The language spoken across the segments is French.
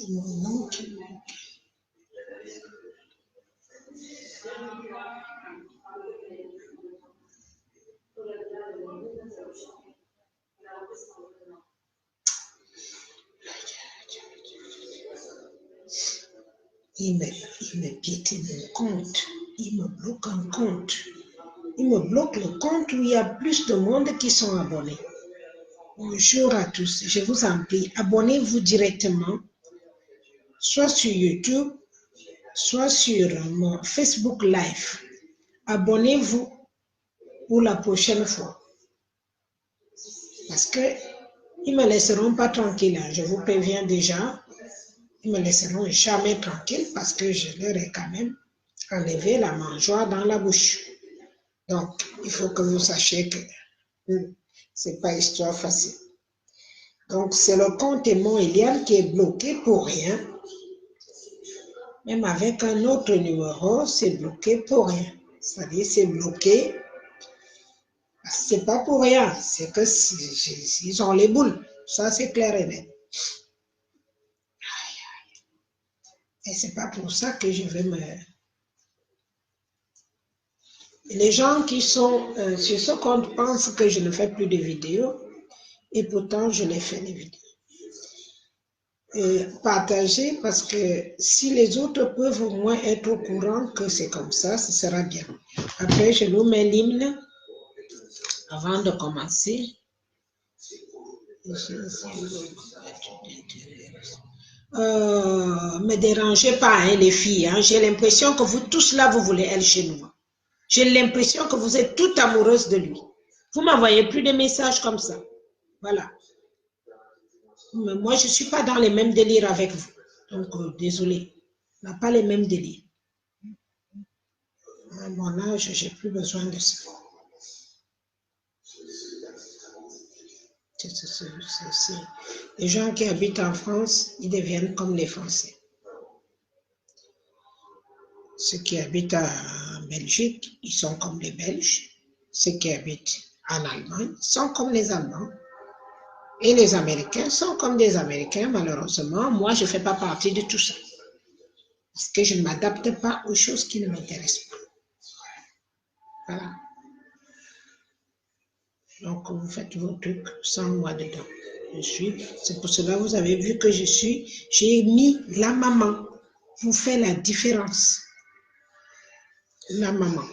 C'est mon nom qui manque. Il me piétine mon compte. Il me bloque un compte. Il me bloque le compte où il y a plus de monde qui sont abonnés. Bonjour à tous. Je vous en prie, abonnez-vous directement, soit sur YouTube, soit sur mon Facebook Live. Abonnez-vous pour la prochaine fois. Parce que ils ne me laisseront pas tranquille. Je vous préviens déjà. Ils ne me laisseront jamais tranquille parce que je leur ai quand même enlevé la mangeoire dans la bouche. Donc, il faut que vous sachiez que ce n'est pas histoire facile. Donc, c'est le compte Aimon Eliane qui est bloqué pour rien. Même avec un autre numéro, c'est bloqué pour rien. C'est-à-dire, c'est bloqué. C'est pas pour rien. C'est que ils ont les boules. Ça, c'est clair et net. Et c'est pas pour ça que je vais me... Les gens qui sont sur ce compte pensent que je ne fais plus de vidéos. Et pourtant, je les fais, les vidéos. Et partagez parce que si les autres peuvent au moins être au courant que c'est comme ça, ce sera bien. Après, je nous mets l'hymne avant de commencer. Me dérangez pas, hein, les filles. Hein. J'ai l'impression que vous tous là, vous voulez elle chez nous. J'ai l'impression que vous êtes toutes amoureuses de lui. Vous ne m'envoyez plus de messages comme ça. Voilà. Mais moi, je ne suis pas dans les mêmes délires avec vous. Donc, désolé. On n'a pas les mêmes délires. À mon âge, je n'ai plus besoin de ça. Les gens qui habitent en France, ils deviennent comme les Français. Ceux qui habitent en Belgique, ils sont comme les Belges. Ceux qui habitent en Allemagne sont comme les Allemands. Et les Américains sont comme des Américains, malheureusement. Moi, je ne fais pas partie de tout ça. Parce que je ne m'adapte pas aux choses qui ne m'intéressent pas. Voilà. Donc, vous faites vos trucs sans moi dedans. C'est pour cela que vous avez vu que j'ai mis la maman. Vous faites la différence. La maman.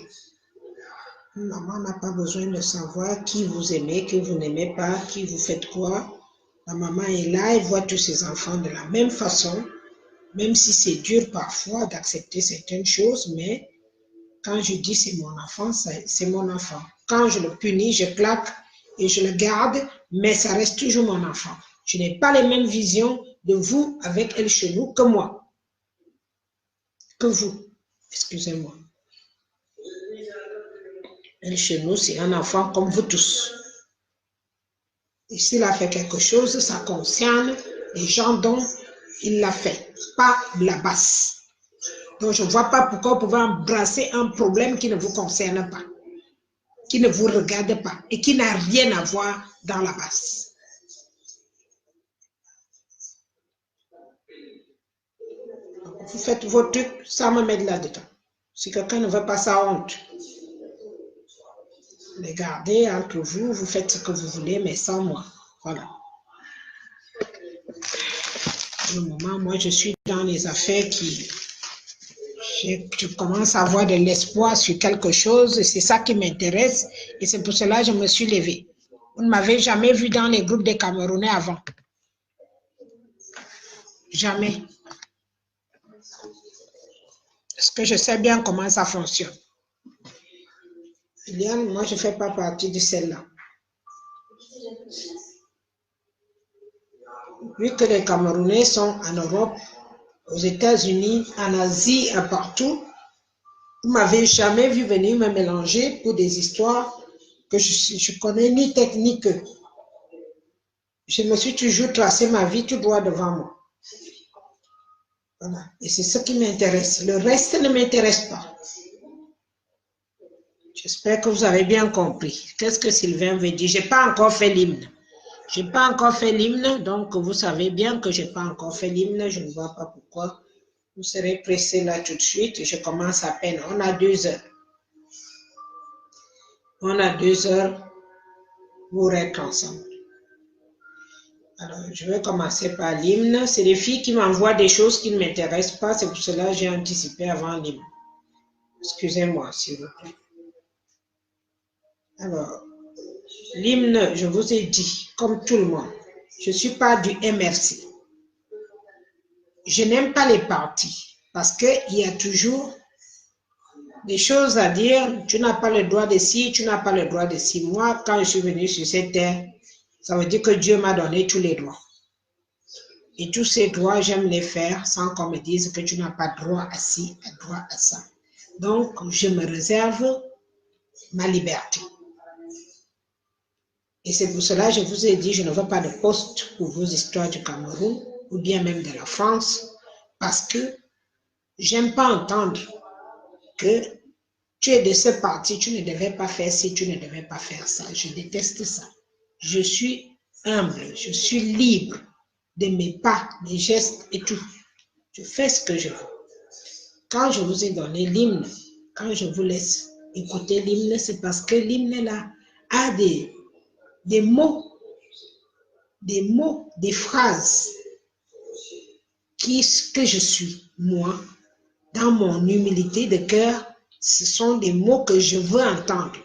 Maman n'a pas besoin de savoir qui vous aimez, qui vous n'aimez pas, qui vous faites quoi. La maman est là, elle voit tous ses enfants de la même façon, même si c'est dur parfois d'accepter certaines choses, mais quand je dis c'est mon enfant, c'est mon enfant. Quand je le punis, je claque et je le garde, mais ça reste toujours mon enfant. Je n'ai pas les mêmes visions de vous avec elle chez nous que moi. Que vous. Excusez-moi. Elle chez nous, c'est un enfant comme vous tous. Et s'il a fait quelque chose, ça concerne les gens dont il l'a fait, pas la basse. Donc, je ne vois pas pourquoi vous pouvez embrasser un problème qui ne vous concerne pas, qui ne vous regarde pas et qui n'a rien à voir dans la basse. Donc, vous faites vos trucs sans me mettre là-dedans. Si quelqu'un ne veut pas sa honte, les gardez entre vous, vous faites ce que vous voulez, mais sans moi. Voilà. Pour le moment, moi, je suis dans les affaires qui... Je commence à avoir de l'espoir sur quelque chose, et c'est ça qui m'intéresse, et c'est pour cela que je me suis levée. Vous ne m'avez jamais vu dans les groupes des Camerounais avant. Jamais. Parce que je sais bien comment ça fonctionne. Eliane, moi, je ne fais pas partie de celle-là. Vu que les Camerounais sont en Europe, aux États-Unis, en Asie, partout, vous ne m'avez jamais vu venir me mélanger pour des histoires que je connais ni technique. Je me suis toujours tracé ma vie tout droit devant moi. Voilà. Et c'est ce qui m'intéresse. Le reste ne m'intéresse pas. J'espère que vous avez bien compris. Qu'est-ce que Sylvain veut dire? Je n'ai pas encore fait l'hymne. Je n'ai pas encore fait l'hymne, donc vous savez bien que je n'ai pas encore fait l'hymne. Je ne vois pas pourquoi vous serez pressé là tout de suite. Je commence à peine. On a 2 heures. On a 2 heures pour être ensemble. Alors, je vais commencer par l'hymne. C'est les filles qui m'envoient des choses qui ne m'intéressent pas. C'est pour cela que j'ai anticipé avant l'hymne. Excusez-moi, s'il vous plaît. Alors, l'hymne, je vous ai dit, comme tout le monde, je ne suis pas du MRC. Je n'aime pas les partis parce qu'il y a toujours des choses à dire. Tu n'as pas le droit de ci, tu n'as pas le droit de ci. Moi, quand je suis venu sur cette terre, ça veut dire que Dieu m'a donné tous les droits. Et tous ces droits, j'aime les faire sans qu'on me dise que tu n'as pas droit à ci, pas droit à ça. Donc, je me réserve ma liberté. Et c'est pour cela que je vous ai dit, je ne veux pas de poste pour vos histoires du Cameroun ou bien même de la France, parce que j'aime pas entendre que tu es de ce parti, tu ne devais pas faire ci, tu ne devais pas faire ça. Je déteste ça. Je suis humble, je suis libre de mes pas, mes gestes et tout. Je fais ce que je veux. Quand je vous ai donné l'hymne, quand je vous laisse écouter l'hymne, c'est parce que l'hymne là a des mots, des phrases que je suis, moi, dans mon humilité de cœur, ce sont des mots que je veux entendre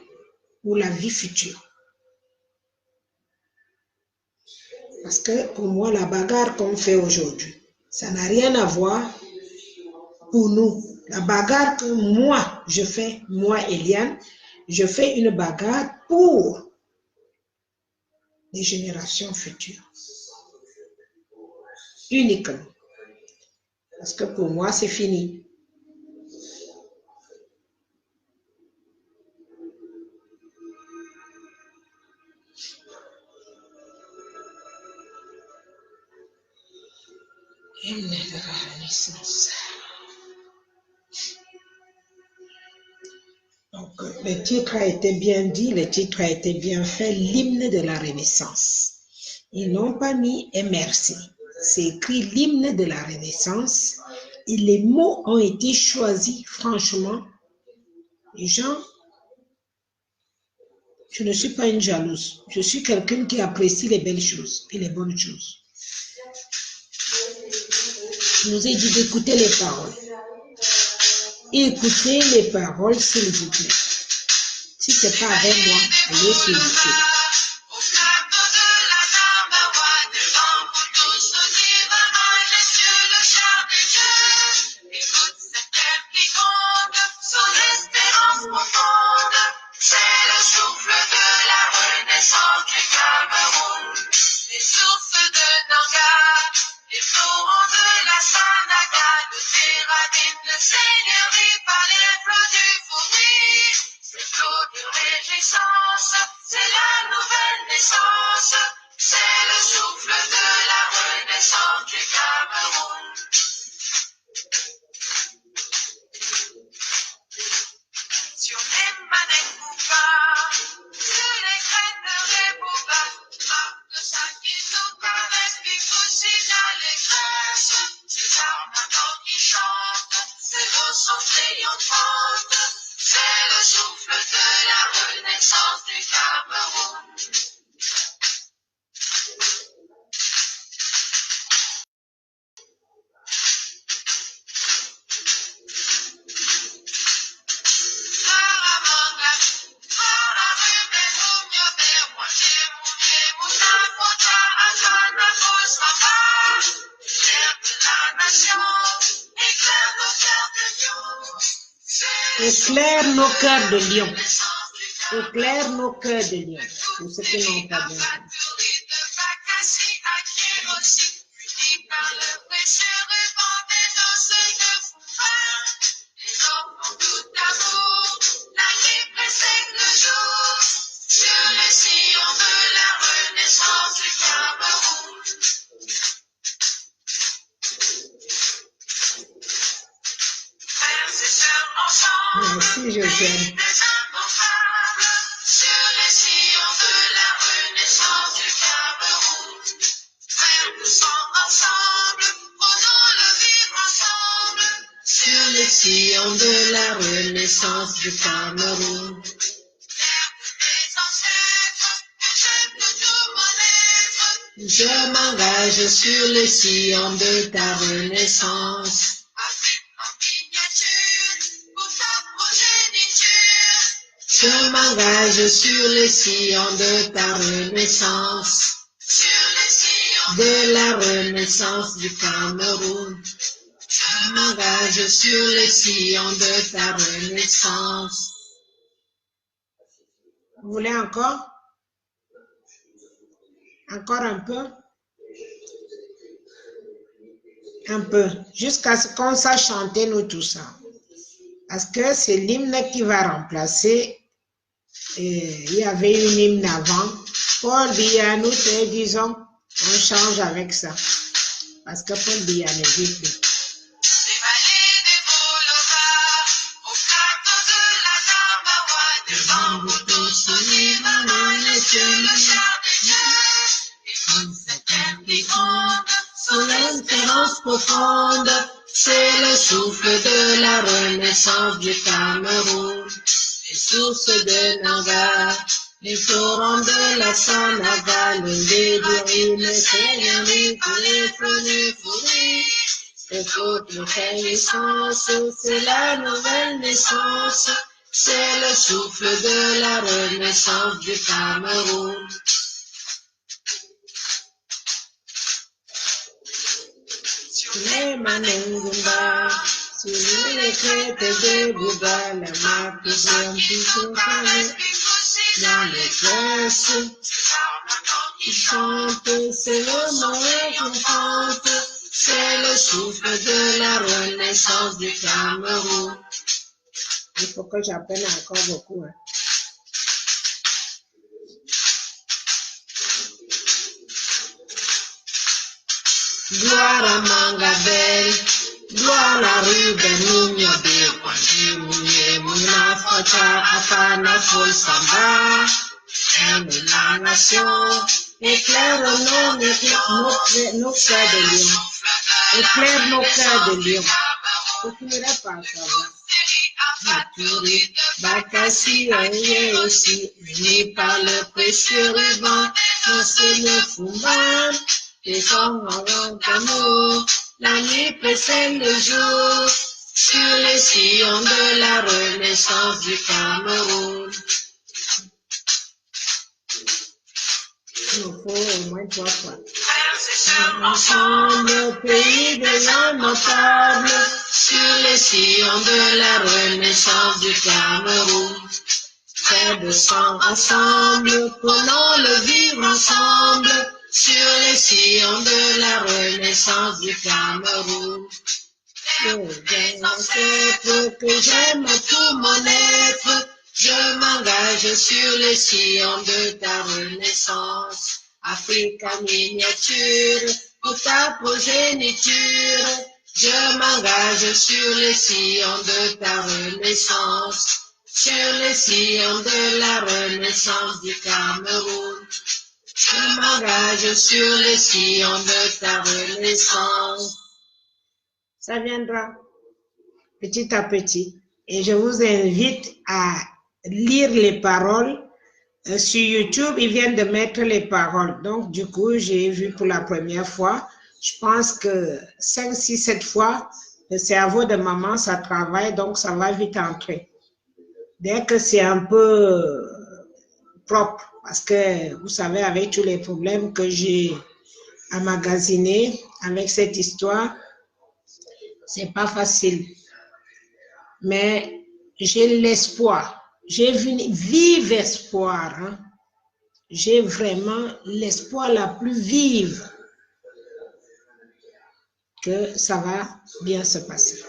pour la vie future. Parce que pour moi, la bagarre qu'on fait aujourd'hui, ça n'a rien à voir pour nous. La bagarre que moi, je fais, moi, Eliane, je fais une bagarre pour les générations futures. Uniquement. Parce que pour moi, c'est fini. Hymne de la Renaissance. Donc, le titre a été bien dit, le titre a été bien fait, l'hymne de la Renaissance. Ils n'ont pas mis MRC. C'est écrit l'hymne de la Renaissance et les mots ont été choisis, franchement. Les gens, je ne suis pas une jalouse. Je suis quelqu'un qui apprécie les belles choses et les bonnes choses. Je vous ai dit d'écouter les paroles. Écoutez les paroles, s'il vous plaît. Si ce n'est pas avec moi, allez s'il vous plaît. Éclaire nos cœurs de lion. Éclaire nos cœurs de lion. Pour ceux qui n'ont pas bien compris. Merci, Josiane. Sur le sillon de la Renaissance du Cameroun. Je m'engage sur le sillon de ta Renaissance. Je m'engage sur le sillon de ta Renaissance. De la Renaissance du Cameroun. Je m'engage sur le sillon de ta Renaissance. Vous voulez encore? Encore un peu? Un peu. Jusqu'à ce qu'on sache chanter nous tout ça. Parce que c'est l'hymne qui va remplacer. Il y avait une hymne avant. Paul Biya, nous te disons, on change avec ça. Parce que Paul Biya n'existe plus. Son espérance profonde, c'est le souffle de la Renaissance du Cameroun. Les sources de Nanga, les torrents de la Sanaga, le lait d'urine, c'est l'ennemi pour les fournis. C'est votre renaissance, c'est la nouvelle naissance, c'est le souffle de la Renaissance du Cameroun. Les Manengumba, sur les crêtes de Bouba, la marque de Mpiko dans les classes, qui chantent, c'est le moment qui chante, c'est le souffle de la Renaissance du Cameroun. Il faut que j'apprenne encore beaucoup. Hein. Gloire à Mangabel, gloire à Ruben Nunyo de Kwanji Mounye Mouna Fata Afana Fol Samba. Aime la nation, éclaire nos cœurs de lion, éclaire nos cœurs de lion. Vous ne finirez pas à savoir. Maturi, Bakassi, Aye aussi, unis par le précieux ruban, enseigne Fumban. Les hommes en amour, la nuit précède le jour, sur les sillons de la Renaissance du Cameroun. Il nous faut au moins 3 fois. Ensemble, pays des gens notables, sur les sillons de la Renaissance du Cameroun. Fait de sang ensemble, prenons le vivre ensemble, sur les sillons de la Renaissance du Cameroun. Que j'aime tout mon être, je m'engage sur les sillons de ta Renaissance. Afrique en miniature, pour ta progéniture, je m'engage sur les sillons de ta Renaissance. Sur les sillons de la Renaissance du Cameroun. Je m'engage sur les sillons de ta Renaissance. Ça viendra petit à petit. Et je vous invite à lire les paroles. Sur YouTube, ils viennent de mettre les paroles. Donc, du coup, j'ai vu pour la première fois. Je pense que 5, 6, 7 fois, le cerveau de maman, ça travaille, donc ça va vite entrer. Dès que c'est un peu propre, parce que vous savez, avec tous les problèmes que j'ai emmagasinés avec cette histoire, c'est pas facile. Mais j'ai l'espoir, j'ai vive espoir. Hein. J'ai vraiment l'espoir la plus vive que ça va bien se passer.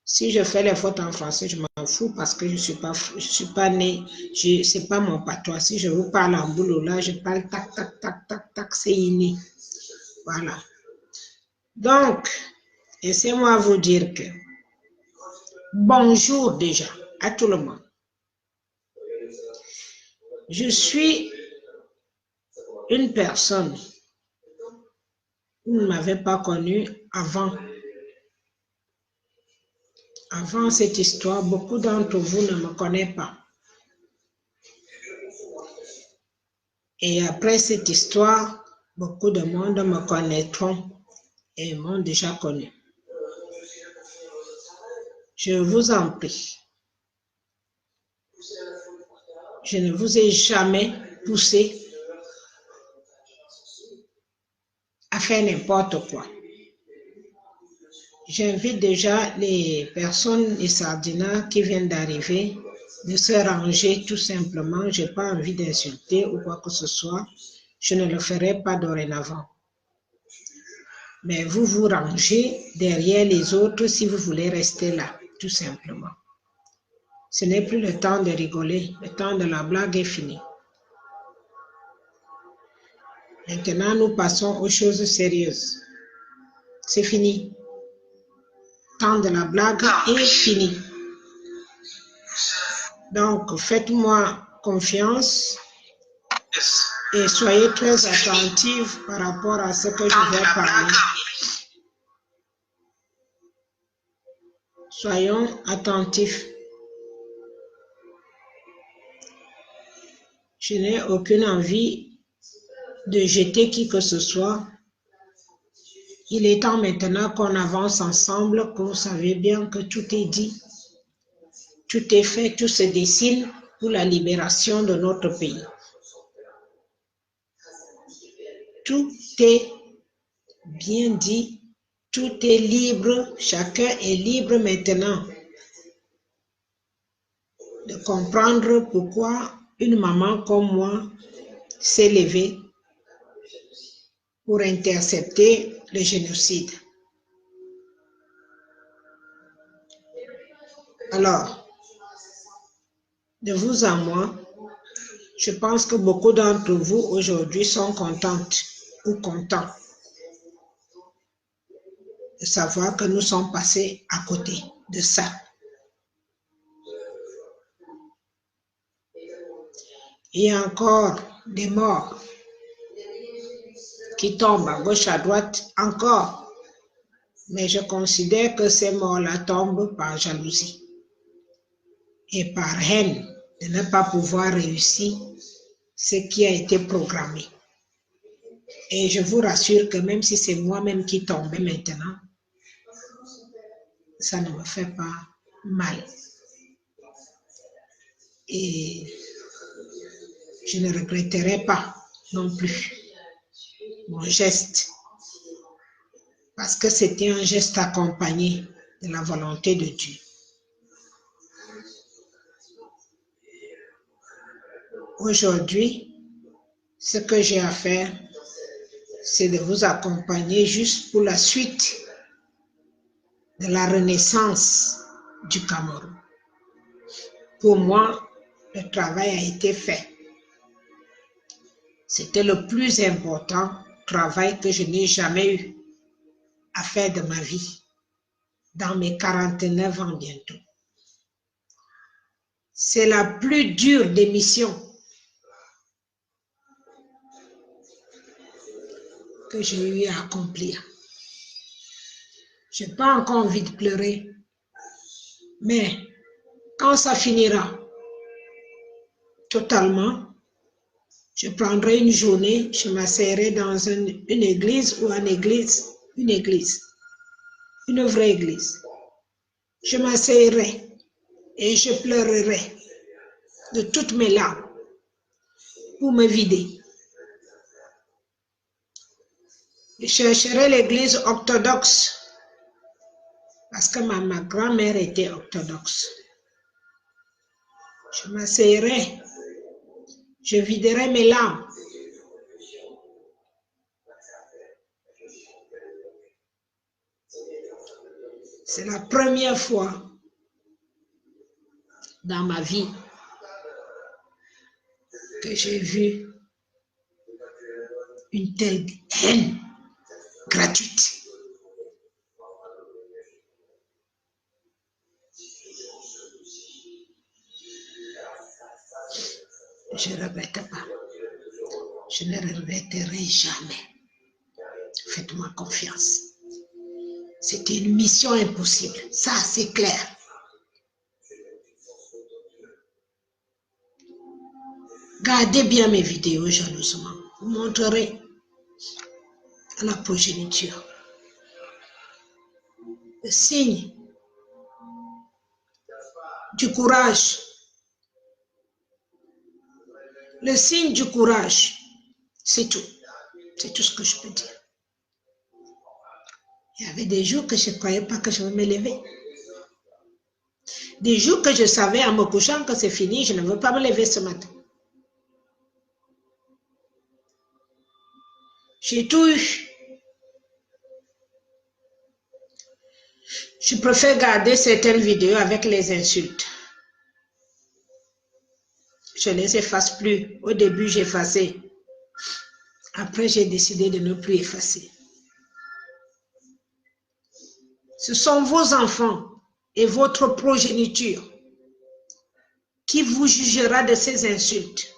Si je fais les fautes en français, je m'en fous parce que je suis pas née, c'est pas mon patois. Si je vous parle en boulot là, je parle tac, tac, tac, tac, tac, c'est inné. Voilà. Donc, laissez-moi vous dire que bonjour déjà à tout le monde. Je suis une personne Vous ne m'avez pas connu avant. Avant cette histoire, beaucoup d'entre vous ne me connaissent pas. Et après cette histoire, beaucoup de monde me connaîtront et m'ont déjà connu. Je vous en prie. Je ne vous ai jamais poussé à faire n'importe quoi. J'invite déjà les personnes, les sardinats qui viennent d'arriver, de se ranger tout simplement. Je n'ai pas envie d'insulter ou quoi que ce soit. Je ne le ferai pas dorénavant. Mais vous vous rangez derrière les autres si vous voulez rester là, tout simplement. Ce n'est plus le temps de rigoler. Le temps de la blague est fini. Maintenant, nous passons aux choses sérieuses. C'est fini. Le temps de la blague est fini. Donc, faites-moi confiance et soyez très attentifs par rapport à ce que je vais parler. Soyons attentifs. Je n'ai aucune envie de jeter qui que ce soit. Il est temps maintenant qu'on avance ensemble, que vous savez bien que tout est dit, tout est fait, tout se dessine pour la libération de notre pays. Tout est bien dit, tout est libre, chacun est libre maintenant de comprendre pourquoi une maman comme moi s'est levée pour intercepter le génocide. Alors, de vous à moi, je pense que beaucoup d'entre vous aujourd'hui sont contentes ou contents de savoir que nous sommes passés à côté de ça. Il y a encore des morts qui tombent à gauche, à droite, encore. Mais je considère que ces morts-là tombent par jalousie et par haine de ne pas pouvoir réussir ce qui a été programmé. Et je vous rassure que même si c'est moi-même qui tombais maintenant, ça ne me fait pas mal. Et je ne regretterai pas non plus mon geste, parce que c'était un geste accompagné de la volonté de Dieu. Aujourd'hui, ce que j'ai à faire, c'est de vous accompagner juste pour la suite de la renaissance du Cameroun. Pour moi, le travail a été fait. C'était le plus important travail que je n'ai jamais eu à faire de ma vie, dans mes 49 ans bientôt. C'est la plus dure des missions que j'ai eu à accomplir. Je n'ai pas encore envie de pleurer, mais quand ça finira totalement, je prendrai une journée, je m'asseoirai dans une église ou une vraie église. Je m'asseoirai et je pleurerai de toutes mes larmes pour me vider. Je chercherai l'église orthodoxe parce que ma grand-mère était orthodoxe. Je m'asseoirai, je viderai mes larmes. C'est la première fois dans ma vie que j'ai vu une telle haine gratuite. Je ne regrette pas. Je ne regretterai jamais. Faites-moi confiance. C'était une mission impossible. Ça, c'est clair. Gardez bien mes vidéos jalousement. Vous montrerez à la progéniture le signe du courage. Le signe du courage, c'est tout. C'est tout ce que je peux dire. Il y avait des jours que je ne croyais pas que je vais me lever. Des jours que je savais en me couchant que c'est fini, je ne veux pas me lever ce matin. J'ai tout eu. Je préfère garder certaines vidéos avec les insultes. Je ne les efface plus. Au début, j'effaçais. Après, j'ai décidé de ne plus effacer. Ce sont vos enfants et votre progéniture qui vous jugera de ces insultes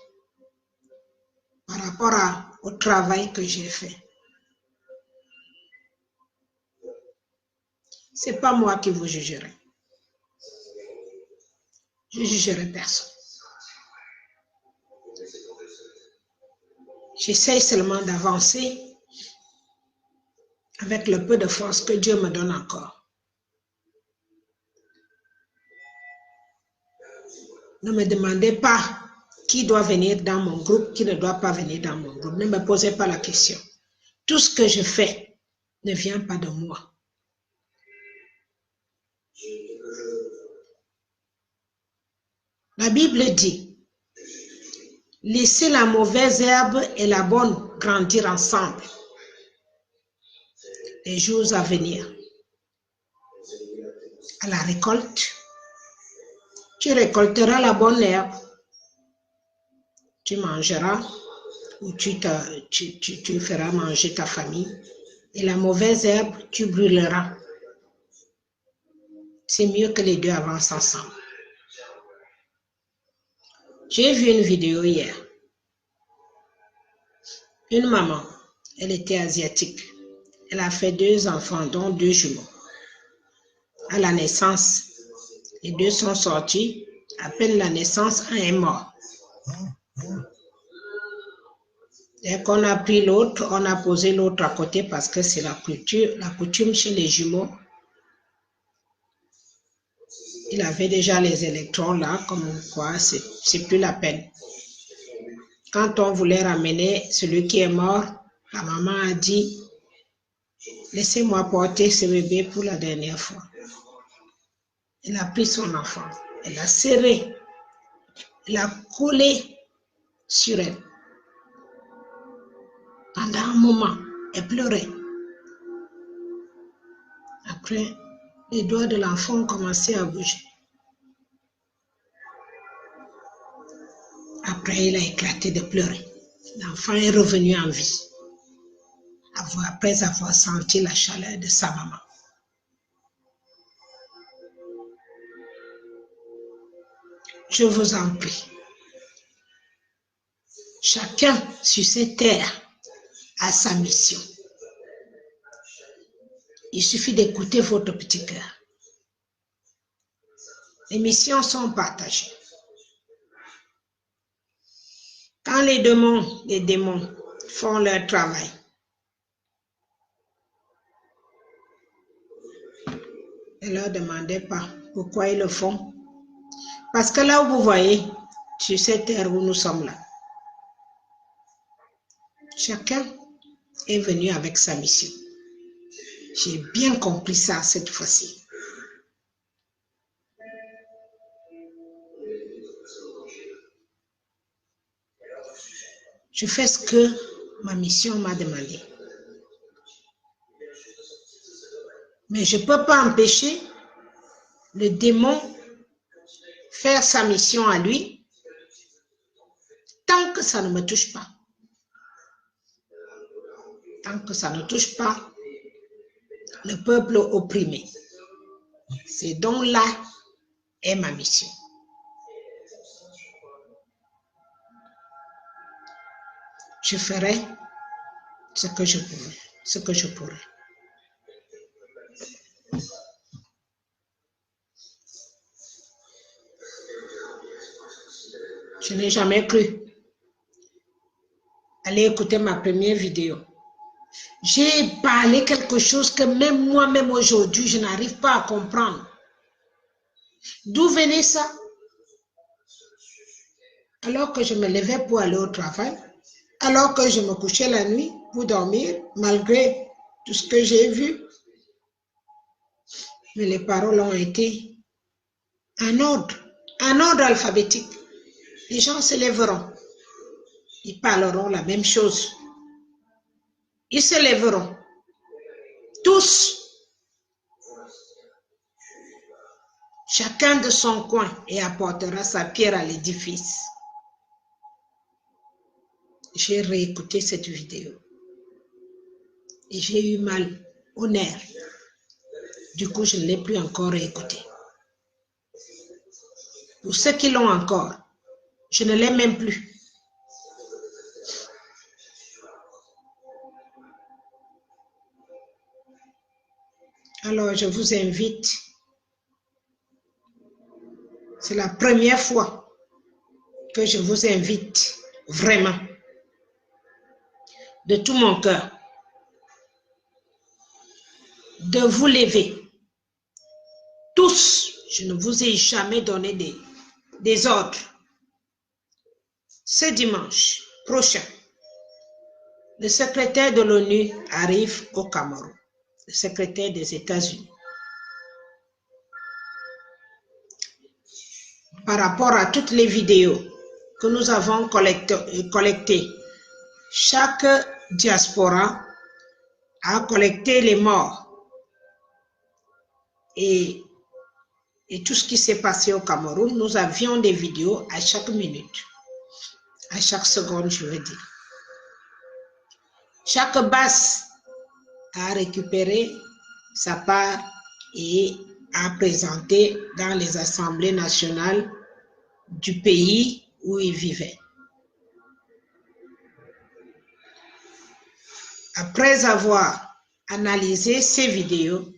par rapport au travail que j'ai fait. Ce n'est pas moi qui vous jugerai. Je ne jugerai personne. J'essaie seulement d'avancer avec le peu de force que Dieu me donne encore. Ne me demandez pas qui doit venir dans mon groupe, qui ne doit pas venir dans mon groupe. Ne me posez pas la question. Tout ce que je fais ne vient pas de moi. La Bible dit, laissez la mauvaise herbe et la bonne grandir ensemble les jours à venir. À la récolte, tu récolteras la bonne herbe, tu mangeras ou tu feras manger ta famille, et la mauvaise herbe, tu brûleras. C'est mieux que les deux avancent ensemble. J'ai vu une vidéo hier. Une maman, elle était asiatique. Elle a fait 2 enfants, dont 2 jumeaux. À la naissance, les 2 sont sortis. À peine la naissance, un est mort. Dès qu'on a pris l'autre, on a posé l'autre à côté parce que c'est la coutume chez les jumeaux. Il avait déjà les électrons là, comme quoi c'est plus la peine. Quand on voulait ramener celui qui est mort, la maman a dit, laissez-moi porter ce bébé pour la dernière fois. Elle a pris son enfant, elle l'a serré, elle l'a collé sur elle. Pendant un moment, elle pleurait. Après, les doigts de l'enfant ont commencé à bouger. Après, il a éclaté de pleurer. L'enfant est revenu en vie, après avoir senti la chaleur de sa maman. Je vous en prie. Chacun sur cette terre a sa mission. Il suffit d'écouter votre petit cœur. Les missions sont partagées. Quand les démons font leur travail, ne leur demandez pas pourquoi ils le font. Parce que là où vous voyez, sur cette terre où nous sommes là, chacun est venu avec sa mission. J'ai bien compris ça cette fois-ci. Je fais ce que ma mission m'a demandé. Mais je ne peux pas empêcher le démon faire sa mission à lui tant que ça ne me touche pas. Tant que ça ne touche pas le peuple opprimé. C'est donc là est ma mission. Je ferai ce que je pourrai. ce que je pourrais. Je n'ai jamais cru. Allez écouter ma première vidéo. J'ai parlé quelque chose que même moi-même aujourd'hui, je n'arrive pas à comprendre. D'où venait ça? Alors que je me levais pour aller au travail, alors que je me couchais la nuit pour dormir, malgré tout ce que j'ai vu. Mais les paroles ont été en ordre alphabétique. Les gens se lèveront. Ils parleront la même chose. Ils se lèveront. Tous. Chacun de son coin et apportera sa pierre à l'édifice. J'ai réécouté cette vidéo. Et j'ai eu mal au nerf. Du coup, je ne l'ai plus encore réécouté. Pour ceux qui l'ont encore, je ne l'ai même plus. Alors, je vous invite. C'est la première fois que je vous invite vraiment, de tout mon cœur, de vous lever. Tous, je ne vous ai jamais donné des ordres. Ce dimanche prochain, le secrétaire de l'ONU arrive au Cameroun, le secrétaire des États-Unis. Par rapport à toutes les vidéos que nous avons collectées, chaque diaspora a collecté les morts et tout ce qui s'est passé au Cameroun. Nous avions des vidéos à chaque minute, à chaque seconde, je veux dire. Chaque base a récupéré sa part et a présenté dans les assemblées nationales du pays où il vivait. Après avoir analysé ces vidéos,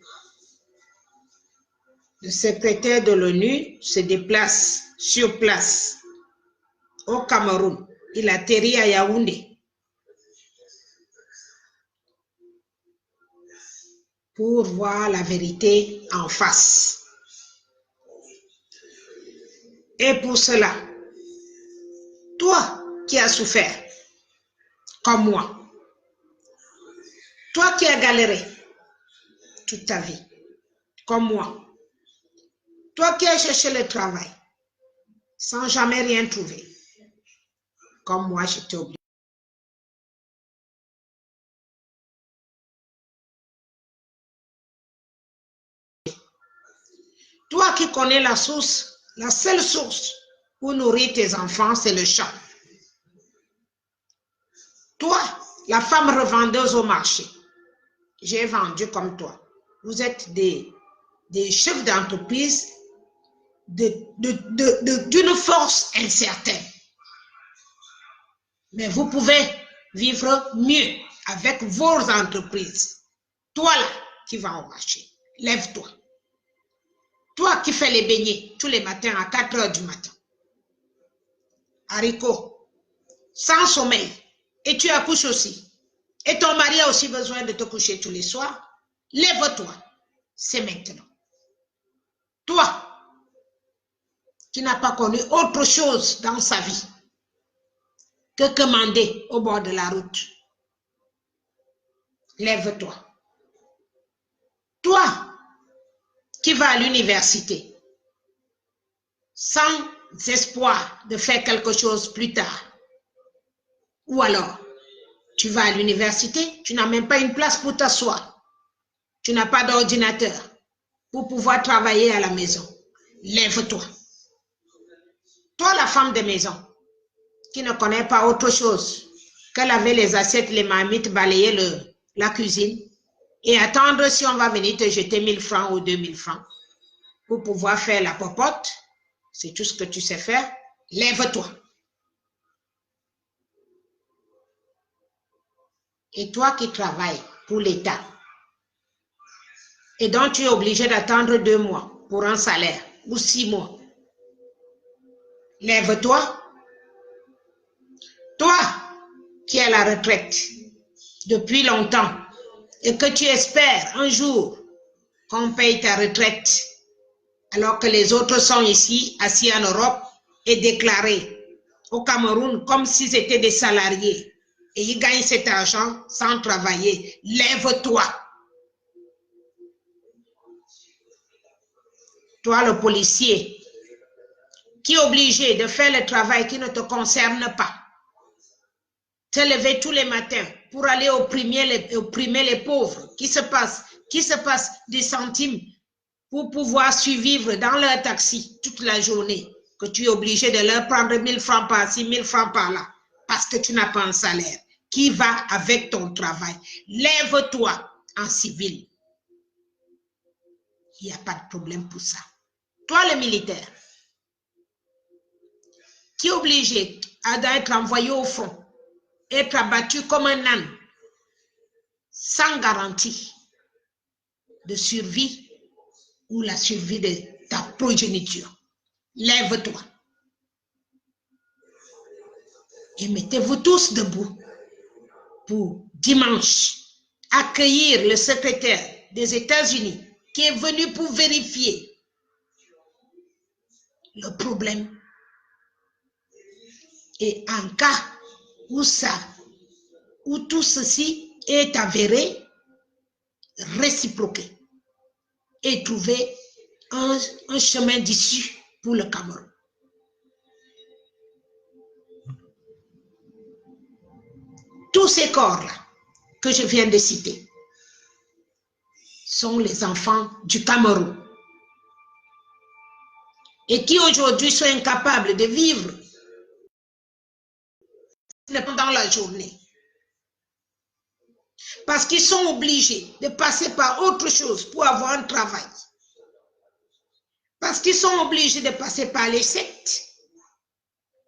le secrétaire de l'ONU se déplace sur place au Cameroun. Il atterrit à Yaoundé pour voir la vérité en face. Et pour cela, toi qui as souffert, comme moi, toi qui as galéré toute ta vie, comme moi, toi qui as cherché le travail sans jamais rien trouver, comme moi, j'étais obligée. Toi qui connais la source, la seule source pour nourrir tes enfants, c'est le champ. Toi, la femme revendeuse au marché, j'ai vendu comme toi. Vous êtes des chefs d'entreprise d'une force incertaine. Mais vous pouvez vivre mieux avec vos entreprises. Toi là, qui vas au marché, lève-toi. Toi qui fais les beignets tous les matins à 4 heures du matin. Haricot, sans sommeil. Et tu accouches aussi. Et ton mari a aussi besoin de te coucher tous les soirs. Lève-toi. C'est maintenant. Toi, qui n'as pas connu autre chose dans sa vie que commander au bord de la route. Lève-toi. Toi, qui vas à l'université, sans espoir de faire quelque chose plus tard. Ou alors, tu vas à l'université, tu n'as même pas une place pour t'asseoir. Tu n'as pas d'ordinateur pour pouvoir travailler à la maison. Lève-toi. Toi, la femme de maison, qui ne connaît pas autre chose que laver les assiettes, les marmites, balayer la cuisine et attendre si on va venir te jeter 1000 francs ou 2000 francs pour pouvoir faire la popote, c'est tout ce que tu sais faire. Lève-toi. Et toi qui travailles pour l'État. Et donc, tu es obligé d'attendre 2 mois pour un salaire ou 6 mois. Lève-toi. Toi qui es à la retraite depuis longtemps et que tu espères un jour qu'on paye ta retraite alors que les autres sont ici, assis en Europe et déclarés au Cameroun comme si c'était des salariés et ils gagnent cet argent sans travailler. Lève-toi. Toi, le policier, qui est obligé de faire le travail qui ne te concerne pas, te lever tous les matins pour aller opprimer les pauvres, qui se passent des centimes pour pouvoir survivre dans leur taxi toute la journée, que tu es obligé de leur prendre 1000 francs par-ci, 1000 francs par-là, parce que tu n'as pas un salaire qui va avec ton travail. Lève-toi en civil. Il n'y a pas de problème pour ça. Toi, le militaire, qui est obligé d'être envoyé au front, être abattu comme un âne, sans garantie de survie ou la survie de ta progéniture. Lève-toi. Et mettez-vous tous debout pour dimanche accueillir le secrétaire des États-Unis qui est venu pour vérifier le problème. Et en cas où tout ceci est avéré, réciproquer et trouver un chemin d'issue pour le Cameroun. Tous ces corps-là que je viens de citer sont les enfants du Cameroun et qui aujourd'hui sont incapables de vivre pendant la journée parce qu'ils sont obligés de passer par autre chose pour avoir un travail, parce qu'ils sont obligés de passer par les sectes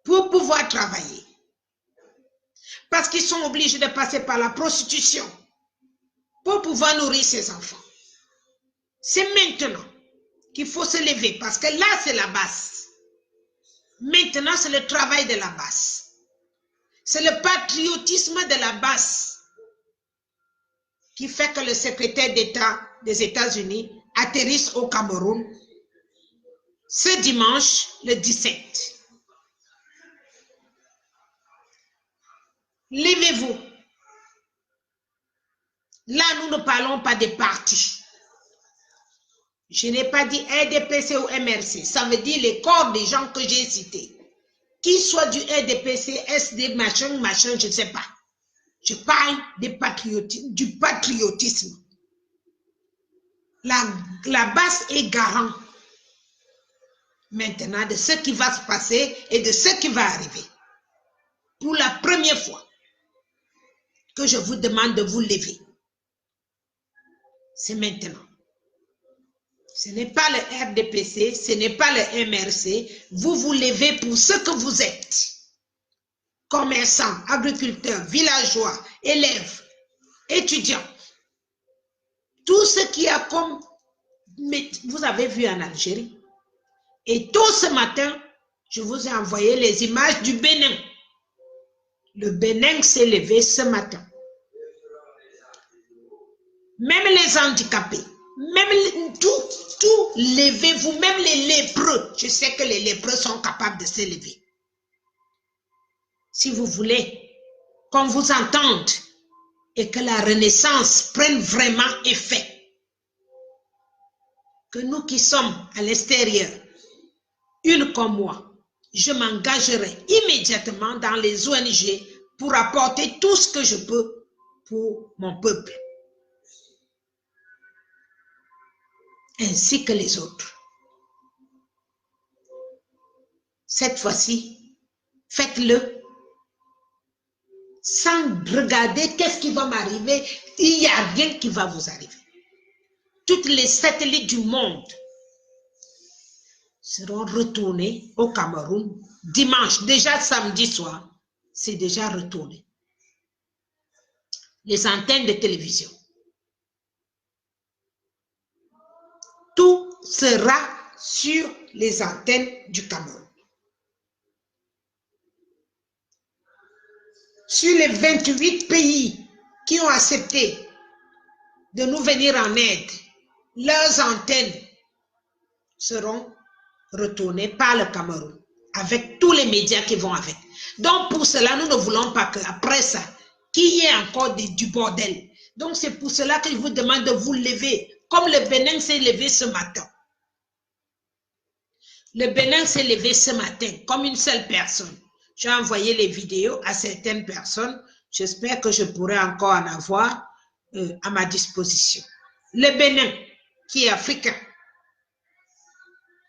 pour pouvoir travailler, parce qu'ils sont obligés de passer par la prostitution pour pouvoir nourrir ses enfants. C'est maintenant qu'il faut se lever parce que là, c'est la base. Maintenant, c'est le travail de la base. C'est le patriotisme de la base qui fait que le secrétaire d'État des États-Unis atterrisse au Cameroun ce dimanche, le 17. Levez-vous. Là, nous ne parlons pas des partis. Je n'ai pas dit RDPC ou MRC. Ça veut dire les corps des gens que j'ai cités. Qu'ils soient du RDPC, SD, machin, je ne sais pas. Je parle du patriotisme. La base est garant maintenant de ce qui va se passer et de ce qui va arriver. Pour la première fois que je vous demande de vous lever. C'est maintenant. Ce n'est pas le RDPC, ce n'est pas le MRC. Vous vous levez pour ce que vous êtes. Commerçants, agriculteurs, villageois, élèves, étudiants. Tout ce qui a comme... Vous avez vu en Algérie. Et tout ce matin, je vous ai envoyé les images du Bénin. Le Bénin s'est levé ce matin. Même les handicapés, même tout, levez-vous, même les lépreux. Je sais que les lépreux sont capables de se lever. Si vous voulez qu'on vous entende et que la renaissance prenne vraiment effet, que nous qui sommes à l'extérieur, une comme moi, je m'engagerai immédiatement dans les ONG pour apporter tout ce que je peux pour mon peuple. Ainsi que les autres. Cette fois-ci, faites-le sans regarder qu'est-ce qui va m'arriver. Il n'y a rien qui va vous arriver. Toutes les satellites du monde seront retournés au Cameroun dimanche. Déjà samedi soir, c'est déjà retourné. Les antennes de télévision, sera sur les antennes du Cameroun. Sur les 28 pays qui ont accepté de nous venir en aide, leurs antennes seront retournées par le Cameroun, avec tous les médias qui vont avec. Donc pour cela, nous ne voulons pas qu'après ça, qu'il y ait encore du bordel. Donc c'est pour cela que je vous demande de vous lever, comme le Bénin s'est levé ce matin. Le Bénin s'est levé ce matin, comme une seule personne. J'ai envoyé les vidéos à certaines personnes. J'espère que je pourrai encore en avoir à ma disposition. Le Bénin, qui est africain,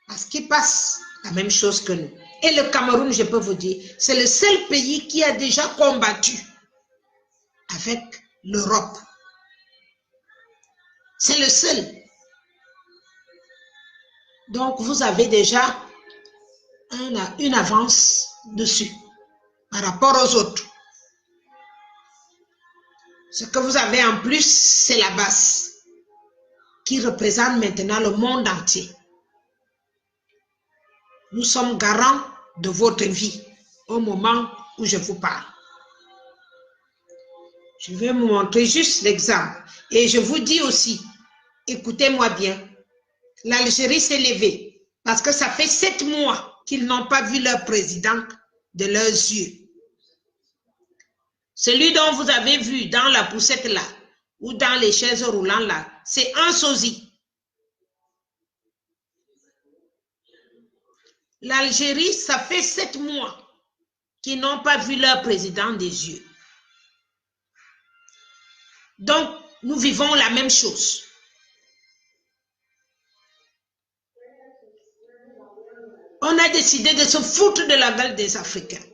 parce qu'il passe la même chose que nous. Et le Cameroun, je peux vous dire, c'est le seul pays qui a déjà combattu avec l'Europe. C'est le seul. Donc, vous avez déjà une avance dessus par rapport aux autres. Ce que vous avez en plus, c'est la base qui représente maintenant le monde entier. Nous sommes garants de votre vie au moment où je vous parle. Je vais vous montrer juste l'exemple. Et je vous dis aussi, écoutez-moi bien, l'Algérie s'est levée parce que ça fait 7 mois qu'ils n'ont pas vu leur président de leurs yeux. Celui dont vous avez vu dans la poussette là, ou dans les chaises roulantes là, c'est un sosie. L'Algérie, ça fait 7 mois qu'ils n'ont pas vu leur président des yeux. Donc, nous vivons la même chose. On a décidé de se foutre de la gueule des Africains.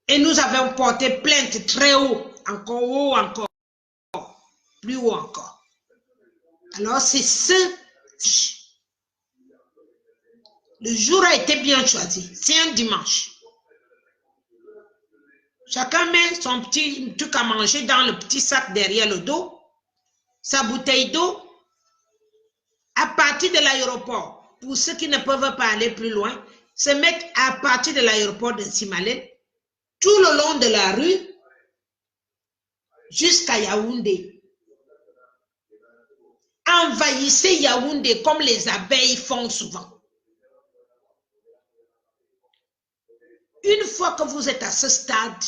Et nous avons porté plainte très haut, encore, plus haut encore. Alors, c'est le jour a été bien choisi. C'est un dimanche. Chacun met son petit truc à manger dans le petit sac derrière le dos, sa bouteille d'eau. À partir de l'aéroport, pour ceux qui ne peuvent pas aller plus loin, se mettre à partir de l'aéroport de Simalène, tout le long de la rue, jusqu'à Yaoundé. Envahissez Yaoundé comme les abeilles font souvent. Une fois que vous êtes à ce stade,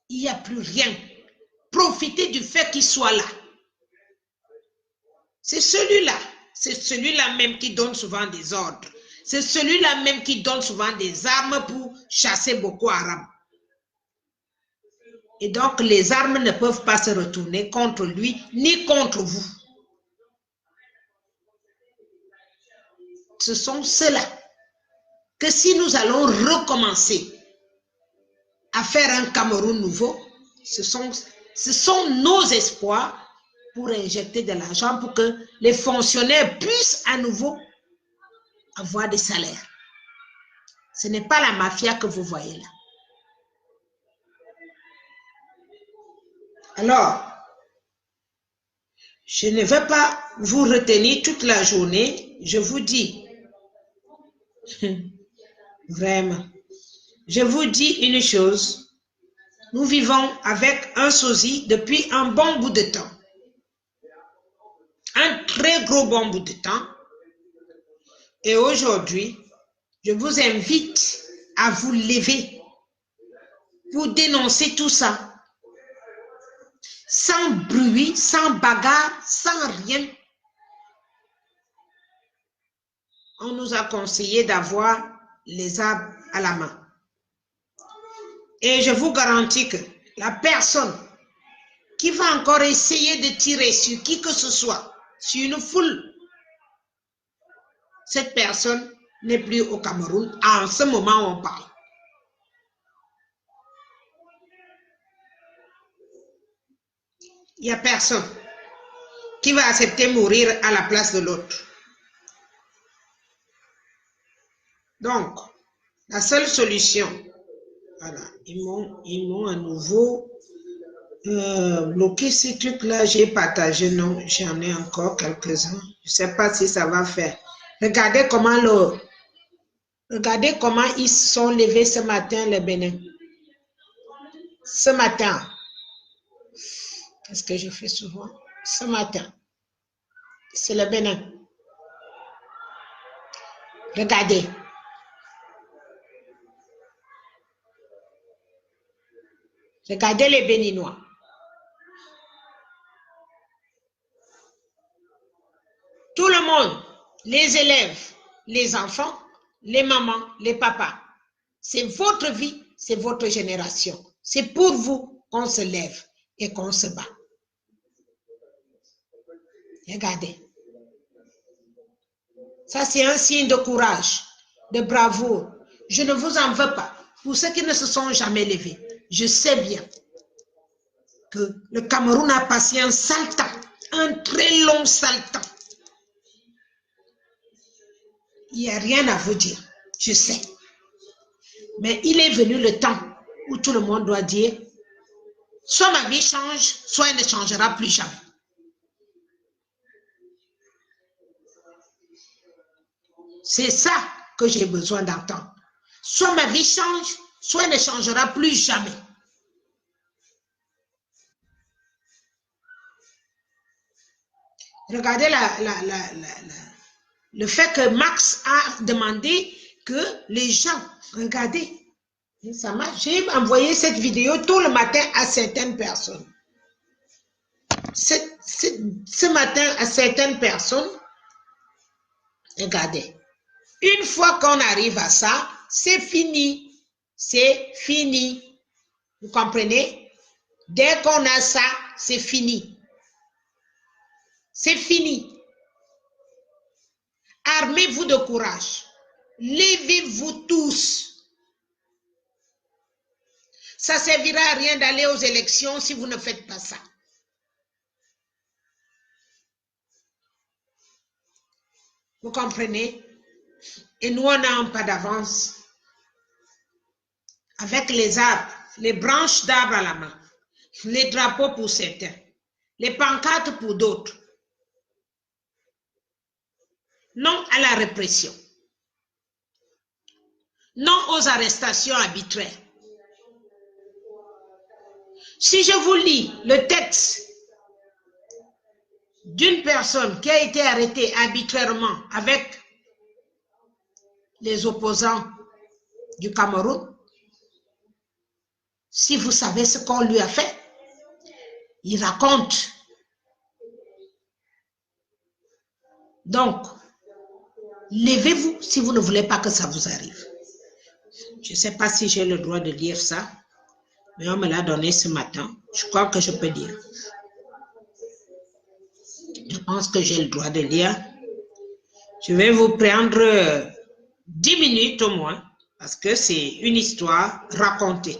il n'y a plus rien. Profitez du fait qu'il soit là. C'est celui-là même qui donne souvent des ordres. C'est celui-là même qui donne souvent des armes pour chasser Boko Haram. Et donc, les armes ne peuvent pas se retourner contre lui ni contre vous. Ce sont ceux-là que si nous allons recommencer à faire un Cameroun nouveau, ce sont nos espoirs pour injecter de l'argent pour que les fonctionnaires puissent à nouveau avoir des salaires. Ce n'est pas la mafia que vous voyez là. Alors, je ne vais pas vous retenir toute la journée. Je vous dis, vraiment, je vous dis une chose. Nous vivons avec un sosie depuis un bon bout de temps. Un très gros bon bout de temps. Et aujourd'hui, je vous invite à vous lever pour dénoncer tout ça. Sans bruit, sans bagarre, sans rien. On nous a conseillé d'avoir les arbres à la main. Et je vous garantis que la personne qui va encore essayer de tirer sur qui que ce soit, sur une foule, cette personne n'est plus au Cameroun en ce moment où on parle. Il n'y a personne qui va accepter mourir à la place de l'autre. Donc, la seule solution, voilà, ils m'ont à nouveau Bloquer ces trucs-là, j'ai partagé, non, j'en ai encore quelques-uns. Je ne sais pas si ça va faire. Regardez comment ils sont levés ce matin, les Bénin. Ce matin. Qu'est-ce que je fais souvent? Ce matin. C'est le Bénin. Regardez. Regardez les Béninois. Tout le monde, les élèves, les enfants, les mamans, les papas. C'est votre vie, c'est votre génération. C'est pour vous qu'on se lève et qu'on se bat. Regardez. Ça, c'est un signe de courage, de bravoure. Je ne vous en veux pas. Pour ceux qui ne se sont jamais levés, je sais bien que le Cameroun a passé un sale temps, un très long sale temps. Il n'y a rien à vous dire, je sais. Mais il est venu le temps où tout le monde doit dire, soit ma vie change, soit elle ne changera plus jamais. C'est ça que j'ai besoin d'entendre. Soit ma vie change, soit elle ne changera plus jamais. Regardez le fait que Max a demandé que les gens, regardez, ça marche. J'ai envoyé cette vidéo tout le matin à certaines personnes. Ce matin, à certaines personnes, regardez. Une fois qu'on arrive à ça, c'est fini. C'est fini. Vous comprenez? Dès qu'on a ça, c'est fini. C'est fini. Armez-vous de courage. Levez-vous tous. Ça ne servira à rien d'aller aux élections si vous ne faites pas ça. Vous comprenez? Et nous, on n'a un pas d'avance. Avec les arbres, les branches d'arbres à la main, les drapeaux pour certains, les pancartes pour d'autres. Non à la répression. Non aux arrestations arbitraires. Si je vous lis le texte d'une personne qui a été arrêtée arbitrairement avec les opposants du Cameroun, si vous savez ce qu'on lui a fait, il raconte. Donc, levez-vous si vous ne voulez pas que ça vous arrive. Je ne sais pas si j'ai le droit de lire ça, mais on me l'a donné ce matin. Je crois que je peux dire. Je pense que j'ai le droit de lire. Je vais vous prendre 10 minutes au moins, parce que c'est une histoire racontée.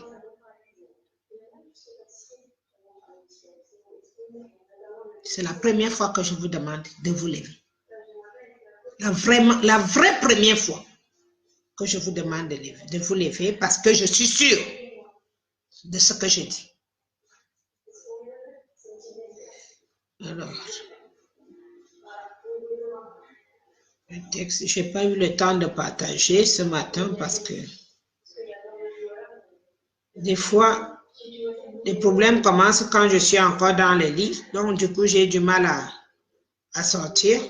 C'est la première fois que je vous demande de vous lever. La vraie première fois que je vous demande de vous lever, parce que je suis sûre de ce que je dis. Alors, le texte, je n'ai pas eu le temps de partager ce matin parce que des fois, les problèmes commencent quand je suis encore dans les livres, donc du coup, j'ai du mal à sortir.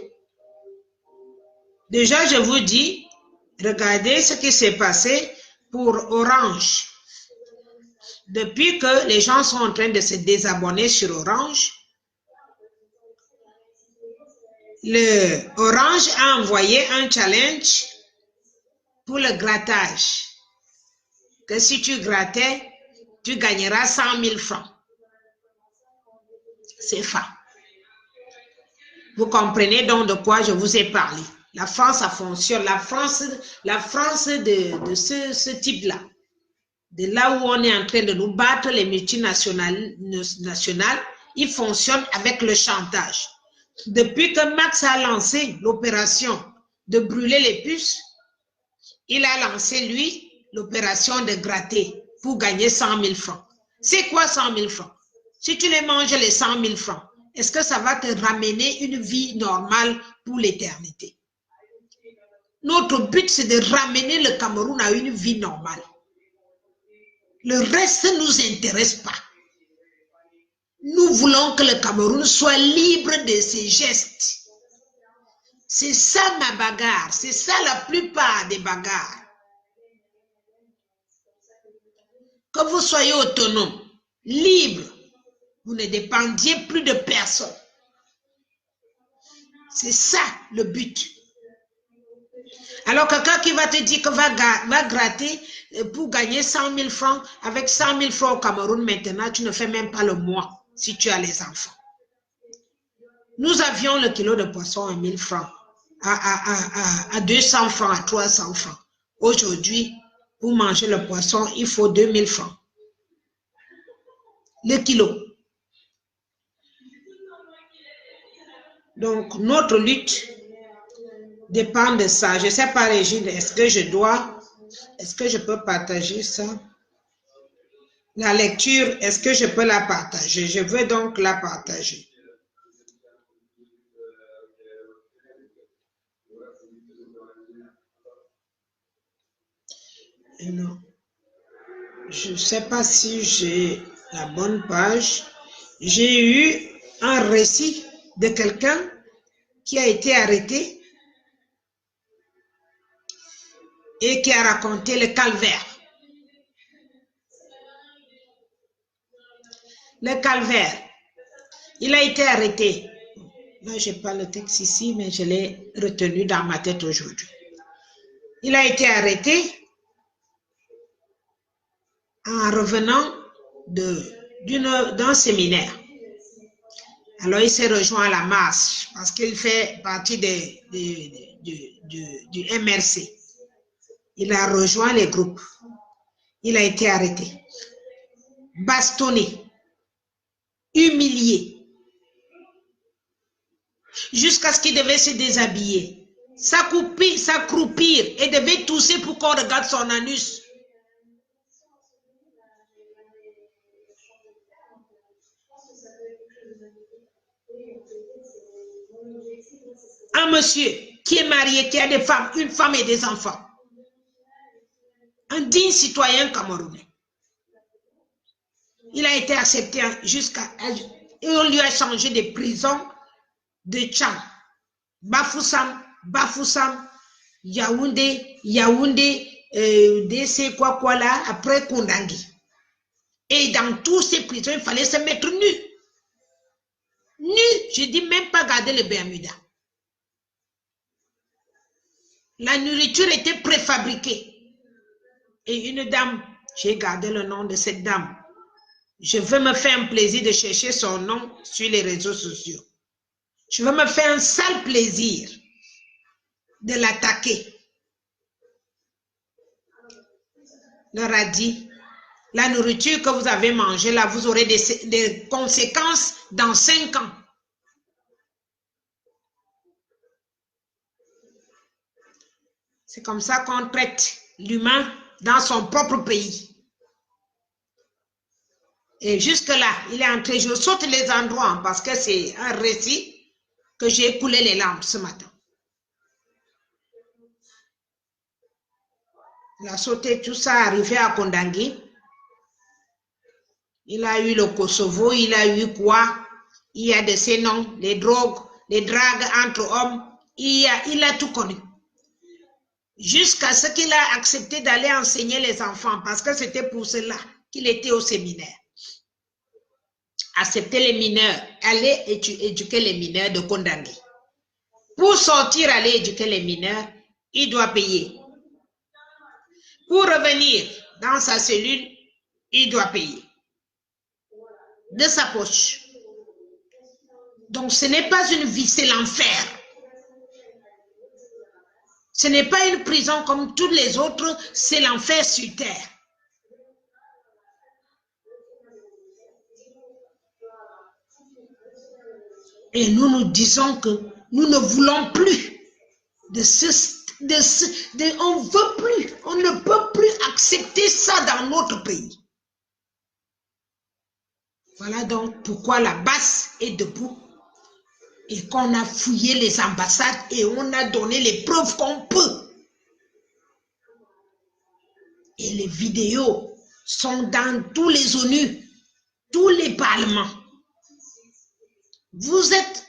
Déjà, je vous dis, regardez ce qui s'est passé pour Orange. Depuis que les gens sont en train de se désabonner sur Orange, Orange a envoyé un challenge pour le grattage. Que si tu grattais, tu gagneras 100 000 francs. C'est ça. Vous comprenez donc de quoi je vous ai parlé. La France, ça fonctionne. La France de ce type-là. De là où on est en train de nous battre, les multinationales, ils fonctionnent avec le chantage. Depuis que Max a lancé l'opération de brûler les puces, il a lancé, lui, l'opération de gratter pour gagner 100 000 francs. C'est quoi 100 000 francs? Si tu les manges les 100 000 francs, est-ce que ça va te ramener une vie normale pour l'éternité? Notre but, c'est de ramener le Cameroun à une vie normale. Le reste ne nous intéresse pas. Nous voulons que le Cameroun soit libre de ses gestes. C'est ça ma bagarre. C'est ça la plupart des bagarres. Que vous soyez autonome, libre, vous ne dépendiez plus de personne. C'est ça le but. Alors quelqu'un qui va te dire que va gratter pour gagner 100 000 francs, avec 100 000 francs au Cameroun maintenant, tu ne fais même pas le mois si tu as les enfants. Nous avions le kilo de poisson à 1000 francs, à 200 francs, à 300 francs. Aujourd'hui, pour manger le poisson, il faut 2000 francs. Le kilo. Donc, notre lutte dépend de ça. Je ne sais pas, Régine, est-ce que je peux partager ça? La lecture, est-ce que je peux la partager? Je veux donc la partager. Non. Je ne sais pas si j'ai la bonne page. J'ai eu un récit de quelqu'un qui a été arrêté et qui a raconté le calvaire. Le calvaire. Il a été arrêté. Là, je n'ai pas le texte ici, mais je l'ai retenu dans ma tête aujourd'hui. Il a été arrêté en revenant d'un séminaire. Alors, il s'est rejoint à la marche parce qu'il fait partie du MRC. Il a rejoint les groupes. Il a été arrêté, bastonné, humilié, jusqu'à ce qu'il devait se déshabiller, s'accroupir et devait tousser pour qu'on regarde son anus. Un monsieur qui est marié, qui a des femmes, une femme et des enfants. Un digne citoyen camerounais. Il a été accepté et on lui a changé de prison de Tchang. Bafoussam, Yaoundé, DC quoi là, après Kondangui. Et dans tous ces prisons, il fallait se mettre nu. Nu, je dis même pas garder le Bermuda. La nourriture était préfabriquée. Et une dame, j'ai gardé le nom de cette dame. Je veux me faire un plaisir de chercher son nom sur les réseaux sociaux. Je veux me faire un sale plaisir de l'attaquer. Leur a dit, la nourriture que vous avez mangée là, vous aurez des conséquences dans 5 ans. C'est comme ça qu'on traite l'humain dans son propre pays. Et jusque-là, il est entré, je saute les endroits parce que c'est un récit que j'ai coulé les larmes ce matin. Il a sauté tout ça, arrivé à Kondangui. Il a eu le Kosovo, il a eu quoi? Il y a de ces noms, les drogues, les dragues entre hommes. Il a tout connu. Jusqu'à ce qu'il a accepté d'aller enseigner les enfants parce que c'était pour cela qu'il était au séminaire. Accepter les mineurs, aller éduquer les mineurs de Kondangui. Pour sortir, aller éduquer les mineurs, il doit payer. Pour revenir dans sa cellule, il doit payer. De sa poche. Donc ce n'est pas une vie, c'est l'enfer. Ce n'est pas une prison comme toutes les autres, c'est l'enfer sur terre. Et nous nous disons que nous ne voulons plus on veut plus, on ne peut plus accepter ça dans notre pays. Voilà donc pourquoi la base est debout et qu'on a fouillé les ambassades et on a donné les preuves qu'on peut. Et les vidéos sont dans tous les ONU, tous les parlements. Vous êtes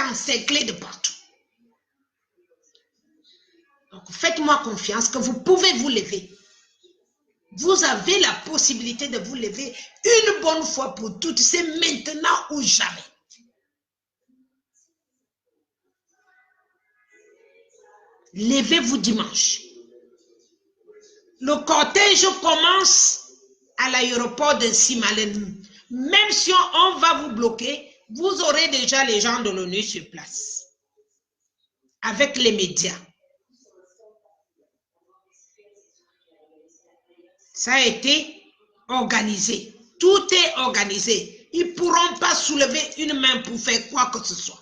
encerclés de partout. Donc faites-moi confiance que vous pouvez vous lever. Vous avez la possibilité de vous lever une bonne fois pour toutes. C'est maintenant ou jamais. Levez-vous dimanche. Le cortège commence à l'aéroport de Simalène. Même si on va vous bloquer, vous aurez déjà les gens de l'ONU sur place. Avec les médias. Ça a été organisé. Tout est organisé. Ils ne pourront pas soulever une main pour faire quoi que ce soit.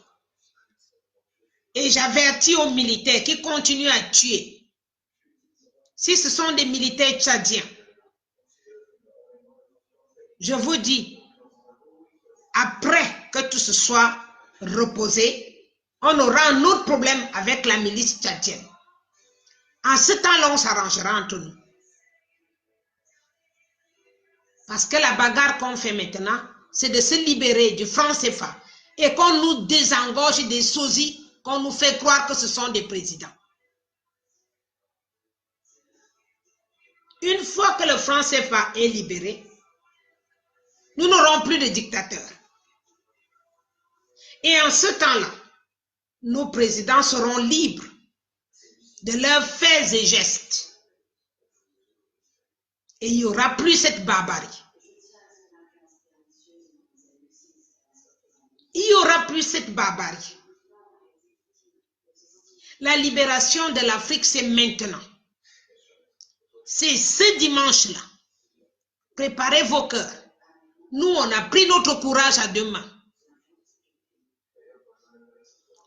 Et j'avertis aux militaires qui continuent à tuer. Si ce sont des militaires tchadiens, je vous dis, après que tout ce soit reposé, on aura un autre problème avec la milice tchadienne. En ce temps-là, on s'arrangera entre nous. Parce que la bagarre qu'on fait maintenant, c'est de se libérer du franc CFA et qu'on nous désengorge des sosies, qu'on nous fait croire que ce sont des présidents. Une fois que le franc CFA est libéré, nous n'aurons plus de dictateurs. Et en ce temps-là, nos présidents seront libres de leurs faits et gestes. Et il n'y aura plus cette barbarie. Il n'y aura plus cette barbarie. La libération de l'Afrique, c'est maintenant. C'est ce dimanche-là. Préparez vos cœurs. Nous, on a pris notre courage à deux mains.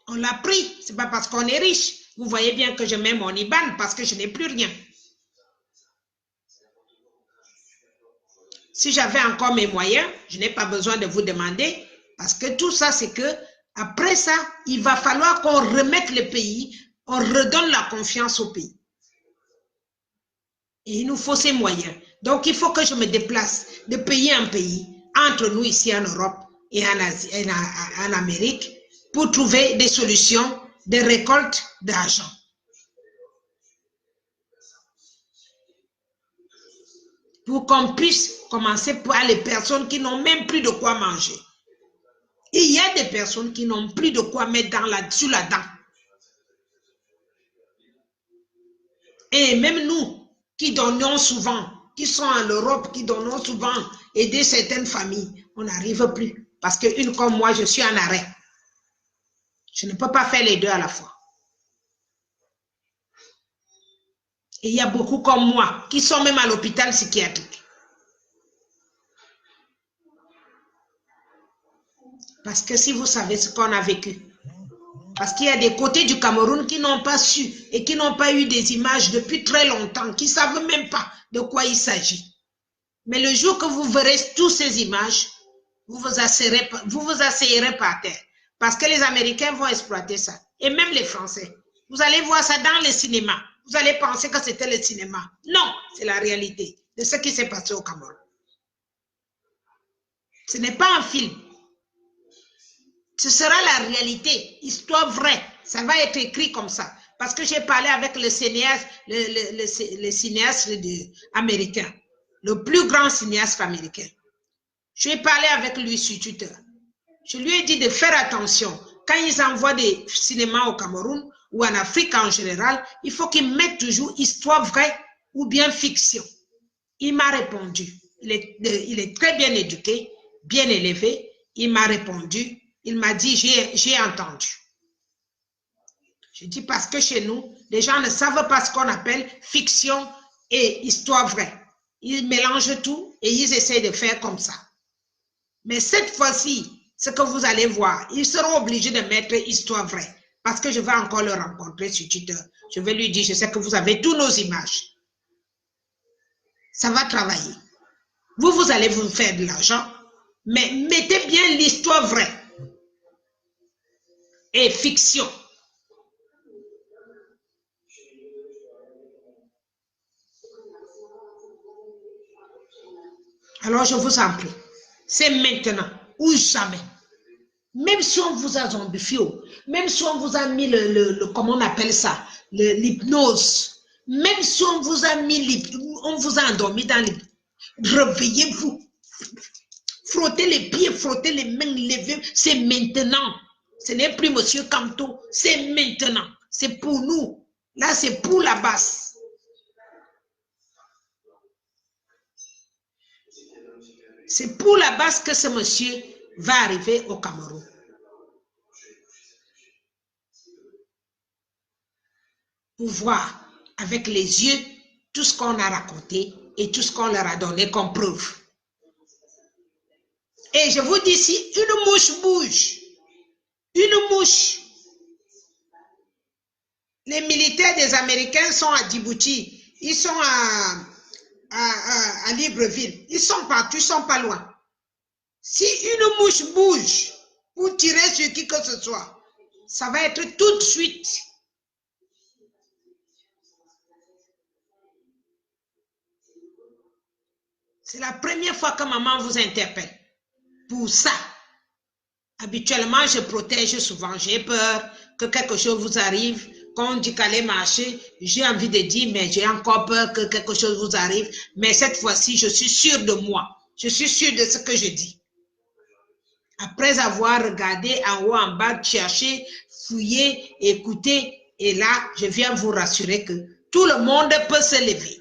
On l'a pris. Ce n'est pas parce qu'on est riche. Vous voyez bien que je mets mon IBAN parce que je n'ai plus rien. Si j'avais encore mes moyens, je n'ai pas besoin de vous demander parce que tout ça, c'est que après ça, il va falloir qu'on remette le pays, on redonne la confiance au pays. Et il nous faut ces moyens. Donc, il faut que je me déplace de pays en pays, entre nous ici en Europe et en Asie, en Amérique, pour trouver des solutions de récolte d'argent. Pour qu'on puisse commencer par les personnes qui n'ont même plus de quoi manger. Et il y a des personnes qui n'ont plus de quoi mettre sur la dent. Et même nous, qui donnons souvent, qui sont en Europe, qui donnons souvent, aider certaines familles, on n'arrive plus. Parce qu'une comme moi, je suis en arrêt. Je ne peux pas faire les deux à la fois. Et il y a beaucoup comme moi, qui sont même à l'hôpital psychiatrique. Parce que si vous savez ce qu'on a vécu, parce qu'il y a des côtés du Cameroun qui n'ont pas su et qui n'ont pas eu des images depuis très longtemps, qui ne savent même pas de quoi il s'agit. Mais le jour que vous verrez toutes ces images, vous vous asseyerez par terre. Parce que les Américains vont exploiter ça. Et même les Français. Vous allez voir ça dans le cinéma. Vous allez penser que c'était le cinéma. Non, c'est la réalité de ce qui s'est passé au Cameroun. Ce n'est pas un film. Ce sera la réalité, histoire vraie. Ça va être écrit comme ça. Parce que j'ai parlé avec le cinéaste, le cinéaste américain, le plus grand cinéaste américain. Je lui ai parlé avec lui sur Twitter. Je lui ai dit de faire attention. Quand ils envoient des cinémas au Cameroun ou en Afrique en général, il faut qu'ils mettent toujours histoire vraie ou bien fiction. Il m'a répondu. Il est très bien éduqué, bien élevé. Il m'a répondu. Il m'a dit, j'ai entendu. Je dis parce que chez nous, les gens ne savent pas ce qu'on appelle fiction et histoire vraie. Ils mélangent tout et ils essaient de faire comme ça. Mais cette fois-ci, ce que vous allez voir, ils seront obligés de mettre histoire vraie. Parce que je vais encore le rencontrer sur Twitter. Je vais lui dire, je sais que vous avez toutes nos images. Ça va travailler. Vous allez vous faire de l'argent, mais mettez bien l'histoire vraie et fiction. Alors, je vous en prie, c'est maintenant ou jamais. Même si on vous a zombifié, même si on vous a mis comment on appelle ça, l'hypnose, même si on vous a mis, on vous a endormi dans l'hypnose, réveillez-vous, frottez les pieds, frottez les mains, levez, c'est maintenant. Ce n'est plus Monsieur Camto, c'est maintenant. C'est pour nous. Là, c'est pour la base. C'est pour la base que ce monsieur va arriver au Cameroun. Pour voir avec les yeux tout ce qu'on a raconté et tout ce qu'on leur a donné comme preuve. Et je vous dis, si une mouche bouge, une mouche, les militaires des Américains sont à Djibouti, ils sont à Libreville, ils sont partout, ils sont pas loin. Si une mouche bouge pour tirer sur qui que ce soit, ça va être tout de suite. C'est la première fois que maman vous interpelle. Pour ça, habituellement, je protège souvent. J'ai peur que quelque chose vous arrive. Quand on dit qu'allez marcher, j'ai envie de dire, mais j'ai encore peur que quelque chose vous arrive. Mais cette fois-ci, je suis sûre de moi. Je suis sûre de ce que je dis. Après avoir regardé en haut, en bas, cherché, fouillé, écouté, et là, je viens vous rassurer que tout le monde peut se lever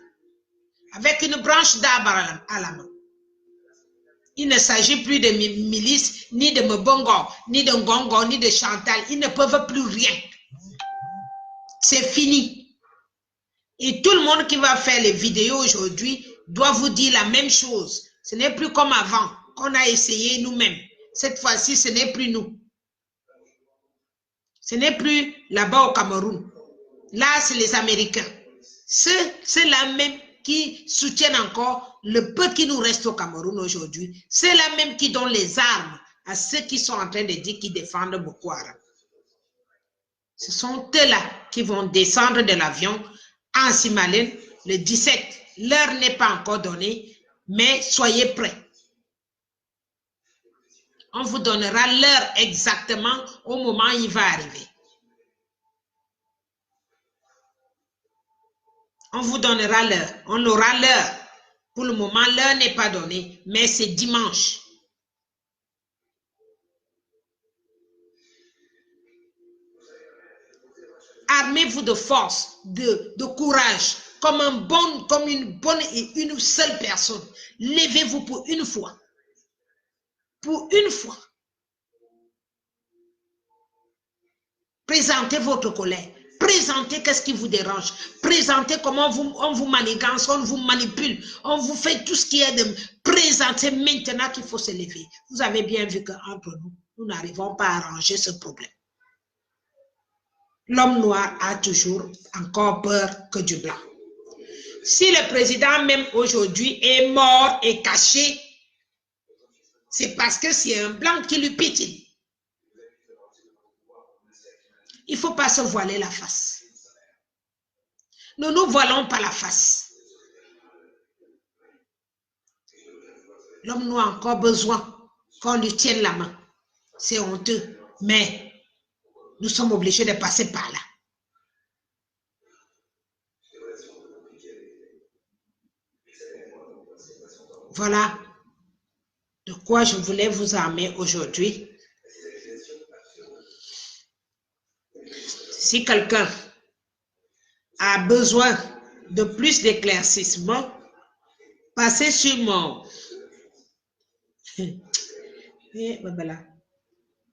avec une branche d'arbre à la main. Il ne s'agit plus de milices, ni de Mbongo, ni de Ngongo, ni de Chantal. Ils ne peuvent plus rien. C'est fini. Et tout le monde qui va faire les vidéos aujourd'hui doit vous dire la même chose. Ce n'est plus comme avant, qu'on a essayé nous-mêmes. Cette fois-ci, ce n'est plus nous. Ce n'est plus là-bas au Cameroun. Là, c'est les Américains. Ceux-là même qui soutiennent encore le peu qui nous reste au Cameroun aujourd'hui. Ceux-là même qui donnent les armes à ceux qui sont en train de dire qu'ils défendent Boko Haram. Ce sont eux-là qui vont descendre de l'avion en Simalène le 17. L'heure n'est pas encore donnée, mais soyez prêts. On vous donnera l'heure exactement au moment où il va arriver. On vous donnera l'heure. On aura l'heure. Pour le moment, l'heure n'est pas donnée, mais c'est dimanche. Armez-vous de force, de courage, comme une seule personne. Levez-vous pour une fois. Pour une fois. Présentez votre colère. Présentez qu'est-ce qui vous dérange. Présentez comment on vous manigance, on vous manipule, on vous fait tout ce qui est de... Présentez maintenant qu'il faut se lever. Vous avez bien vu qu'entre nous, nous n'arrivons pas à arranger ce problème. L'homme noir a toujours encore peur que du blanc. Si le président même aujourd'hui est mort et caché, c'est parce que c'est un blanc qui lui piétine. Il ne faut pas se voiler la face. Nous ne nous voilons pas la face. L'homme noir a encore besoin qu'on lui tienne la main. C'est honteux, mais nous sommes obligés de passer par là. Voilà de quoi je voulais vous armer aujourd'hui. Si quelqu'un a besoin de plus d'éclaircissement, passez sur mon...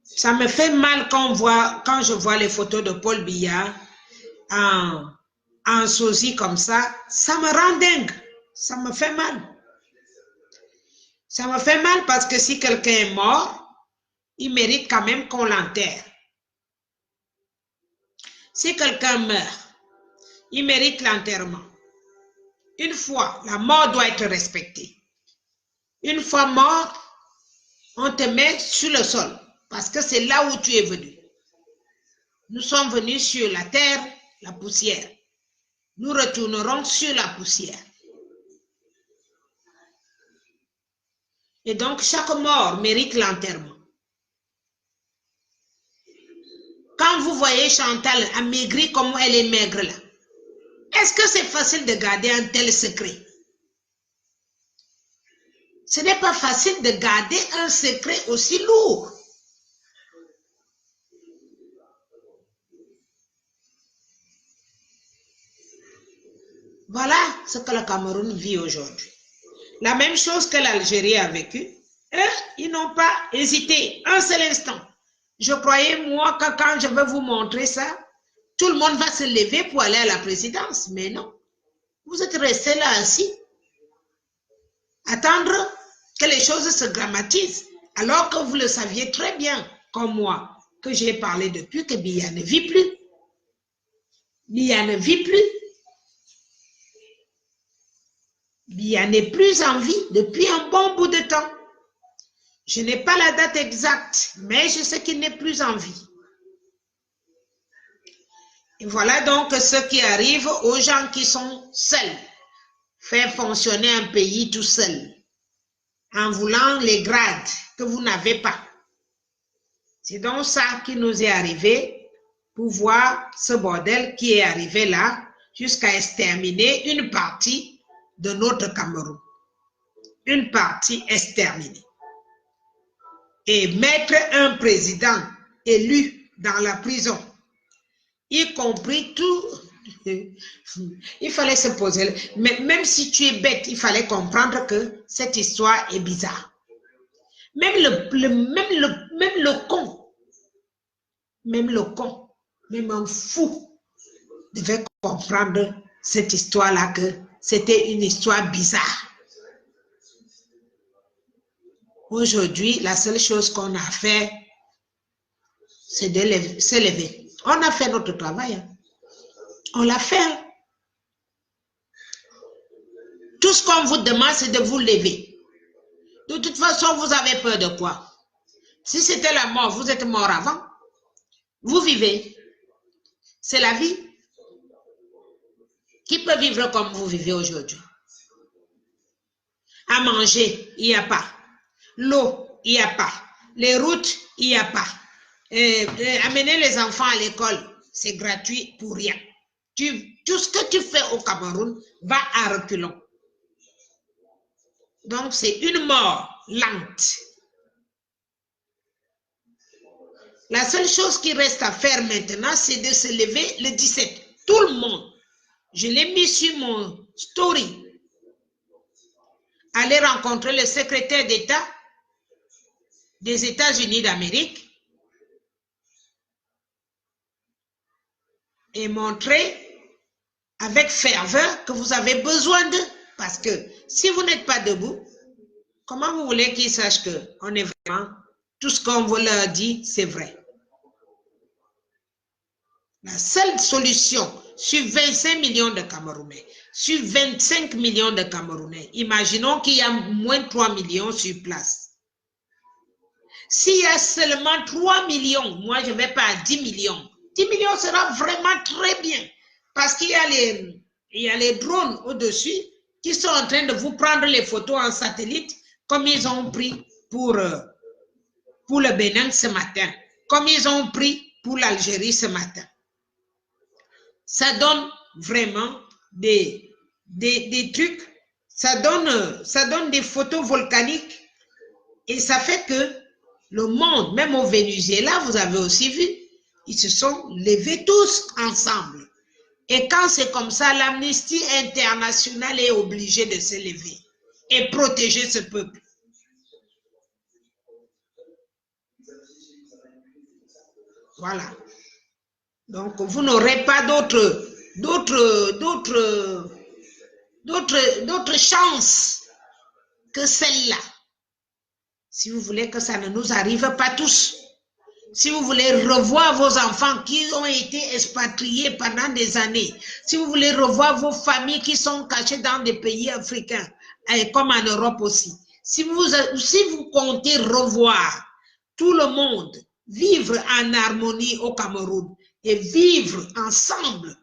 Ça me fait mal quand je vois les photos de Paul Biya en sosie comme ça. Ça me rend dingue. Ça me fait mal. Ça me fait mal parce que si quelqu'un est mort, il mérite quand même qu'on l'enterre. Si quelqu'un meurt, il mérite l'enterrement. Une fois, la mort doit être respectée. Une fois mort, on te met sur le sol parce que c'est là où tu es venu. Nous sommes venus sur la terre, la poussière. Nous retournerons sur la poussière. Et donc, chaque mort mérite l'enterrement. Quand vous voyez Chantal amaigrie comme elle est maigre là, est-ce que c'est facile de garder un tel secret? Ce n'est pas facile de garder un secret aussi lourd. Voilà ce que le Cameroun vit aujourd'hui. La même chose que l'Algérie a vécu. Eux, ils n'ont pas hésité un seul instant. Je croyais, moi, que quand je vais vous montrer ça, tout le monde va se lever pour aller à la présidence. Mais non. Vous êtes restés là assis. Attendre que les choses se grammatisent. Alors que vous le saviez très bien, comme moi, que j'ai parlé depuis que Biya ne vit plus. Biya ne vit plus. Biya n'est plus en vie depuis un bon bout de temps. Je n'ai pas la date exacte, mais je sais qu'il n'est plus en vie. Et voilà donc ce qui arrive aux gens qui sont seuls. Faire fonctionner un pays tout seul, en voulant les grades que vous n'avez pas. C'est donc ça qui nous est arrivé pour voir ce bordel qui est arrivé là, jusqu'à exterminer une partie de notre Cameroun. Une partie exterminée. Et mettre un président élu dans la prison, y compris tout, il fallait se poser, mais même si tu es bête, il fallait comprendre que cette histoire est bizarre. Même le con, même un fou devait comprendre cette histoire-là, que c'était une histoire bizarre. Aujourd'hui, la seule chose qu'on a fait, c'est de se lever. On a fait notre travail. Hein. On l'a fait. Tout ce qu'on vous demande, c'est de vous lever. De toute façon, vous avez peur de quoi? Si c'était la mort, vous êtes mort avant. Vous vivez. C'est la vie. Qui peut vivre comme vous vivez aujourd'hui? À manger, il n'y a pas. L'eau, il n'y a pas. Les routes, il n'y a pas. Amener les enfants à l'école, c'est gratuit pour rien. Tout ce que tu fais au Cameroun va à reculons. Donc, c'est une mort lente. La seule chose qui reste à faire maintenant, c'est de se lever le 17. Tout le monde. Je l'ai mis sur mon story. Aller rencontrer le secrétaire d'État des États-Unis d'Amérique et montrer avec ferveur que vous avez besoin d'eux. Parce que si vous n'êtes pas debout, comment vous voulez qu'ils sachent qu'on est vraiment, tout ce qu'on vous leur dit, c'est vrai. La seule solution sur 25 millions de Camerounais, sur 25 millions de Camerounais, imaginons qu'il y a moins de 3 millions sur place. S'il y a seulement 3 millions, moi je ne vais pas à 10 millions. 10 millions sera vraiment très bien. Parce qu'il y a les drones au-dessus qui sont en train de vous prendre les photos en satellite comme ils ont pris pour le Bénin ce matin, comme ils ont pris pour l'Algérie ce matin. Ça donne vraiment des trucs, ça donne des photos volcaniques et ça fait que le monde, même au Venezuela, vous avez aussi vu, ils se sont levés tous ensemble. Et quand c'est comme ça, l'Amnesty internationale est obligée de se lever et protéger ce peuple. Voilà. Donc, vous n'aurez pas d'autres chances que celle-là. Si vous voulez que ça ne nous arrive pas tous. Si vous voulez revoir vos enfants qui ont été expatriés pendant des années, si vous voulez revoir vos familles qui sont cachées dans des pays africains, comme en Europe aussi, Si vous comptez revoir tout le monde, vivre en harmonie au Cameroun et vivre ensemble,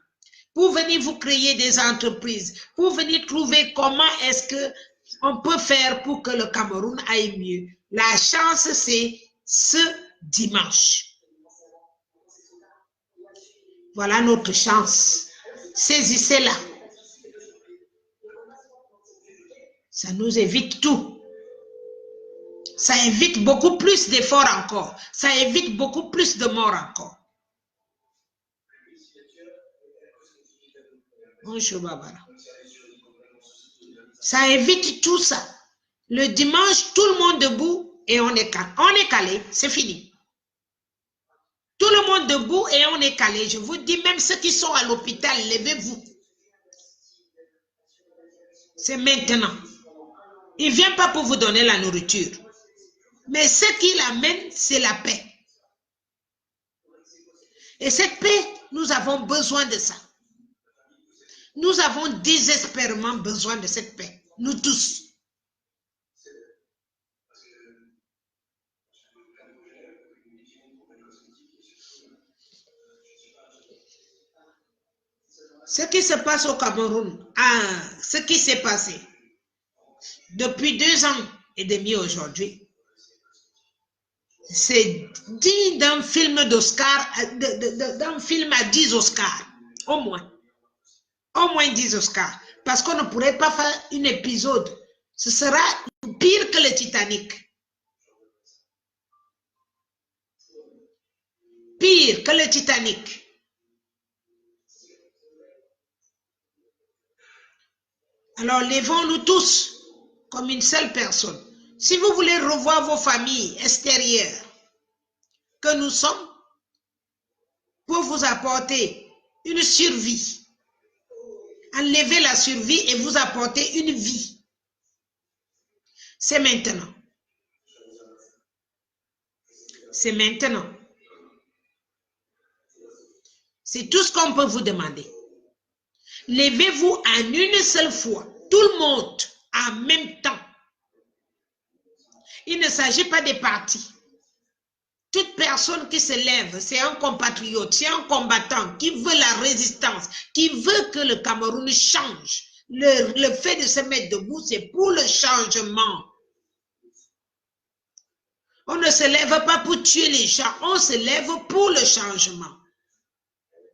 pour venir vous créer des entreprises, pour venir trouver comment est-ce qu'on peut faire pour que le Cameroun aille mieux. La chance, c'est ce dimanche. Voilà notre chance. Saisissez-la. Ça nous évite tout. Ça évite beaucoup plus d'efforts encore. Ça évite beaucoup plus de morts encore. Bonjour, Barbara. Ça évite tout ça. Le dimanche, tout le monde debout et on est calé. C'est fini. Tout le monde debout et on est calé. Je vous dis, même ceux qui sont à l'hôpital, levez-vous. C'est maintenant. Il ne vient pas pour vous donner la nourriture. Mais ce qu'il amène, c'est la paix. Et cette paix, nous avons besoin de ça. Nous avons désespérément besoin de cette paix. Nous tous. Ce qui se passe au Cameroun, ce qui s'est passé depuis 2 ans et demi aujourd'hui, c'est digne d'un film d'Oscar, d'un film à 10 Oscars, au moins. Au moins 10 Oscars. Parce qu'on ne pourrait pas faire un épisode. Ce sera pire que le Titanic. Pire que le Titanic. Alors, levons-nous tous comme une seule personne. Si vous voulez revoir vos familles extérieures que nous sommes, pour vous apporter une survie, enlever la survie et vous apporter une vie. C'est maintenant. C'est maintenant. C'est tout ce qu'on peut vous demander. Levez-vous en une seule fois, tout le monde, en même temps. Il ne s'agit pas des partis. Toute personne qui se lève, c'est un compatriote, c'est un combattant qui veut la résistance, qui veut que le Cameroun change. Le fait de se mettre debout, c'est pour le changement. On ne se lève pas pour tuer les gens, on se lève pour le changement.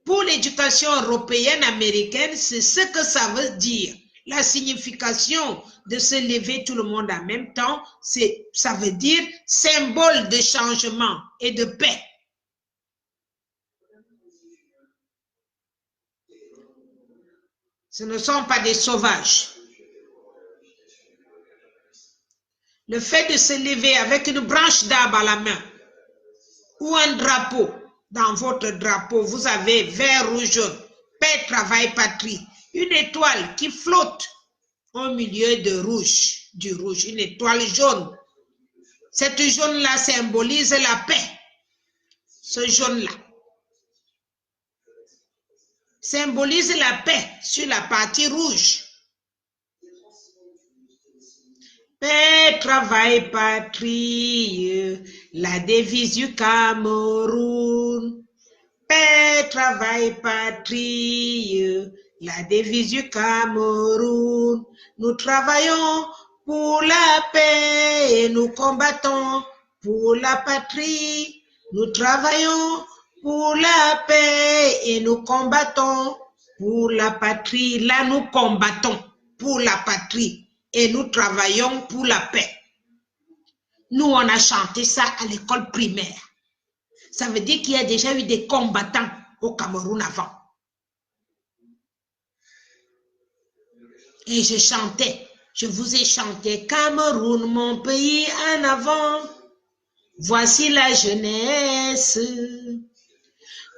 Pour l'éducation européenne, américaine, c'est ce que ça veut dire. La signification de se lever tout le monde en même temps, ça veut dire symbole de changement et de paix. Ce ne sont pas des sauvages. Le fait de se lever avec une branche d'arbre à la main ou un drapeau, dans votre drapeau, vous avez vert, rouge, jaune, paix, travail, patrie, une étoile qui flotte au milieu du rouge, une étoile jaune. Cette jaune-là symbolise la paix. Ce jaune-là symbolise la paix sur la partie rouge. Paix, travail, patrie, la devise du Cameroun. Paix, travail, patrie, la devise du Cameroun. Nous travaillons pour la paix et nous combattons pour la patrie. Nous travaillons pour la paix et nous combattons pour la patrie. Là, nous combattons pour la patrie et nous travaillons pour la paix. Nous, on a chanté ça à l'école primaire. Ça veut dire qu'il y a déjà eu des combattants au Cameroun avant. Et je vous ai chanté Cameroun, mon pays en avant. Voici la jeunesse.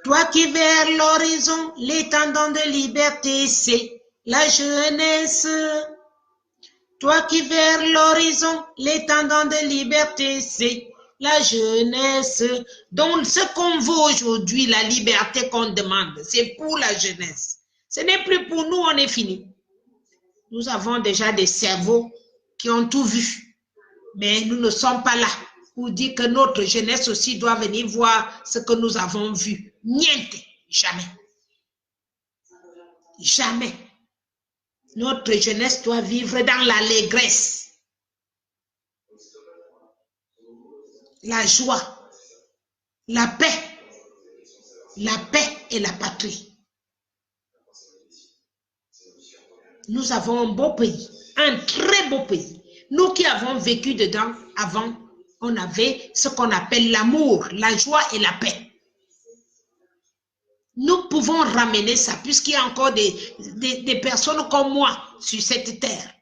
Toi qui vers l'horizon, l'étendard de liberté, c'est la jeunesse. Toi qui vers l'horizon, l'étendard de liberté, c'est la jeunesse. Donc ce qu'on veut aujourd'hui, la liberté qu'on demande, c'est pour la jeunesse. Ce n'est plus pour nous, on est fini. Nous avons déjà des cerveaux qui ont tout vu. Mais nous ne sommes pas là pour dire que notre jeunesse aussi doit venir voir ce que nous avons vu. Niente, jamais. Jamais. Notre jeunesse doit vivre dans l'allégresse, la joie, la paix et la patrie. Nous avons un beau pays, un très beau pays. Nous qui avons vécu dedans avant, on avait ce qu'on appelle l'amour, la joie et la paix. Nous pouvons ramener ça puisqu'il y a encore des personnes comme moi sur cette terre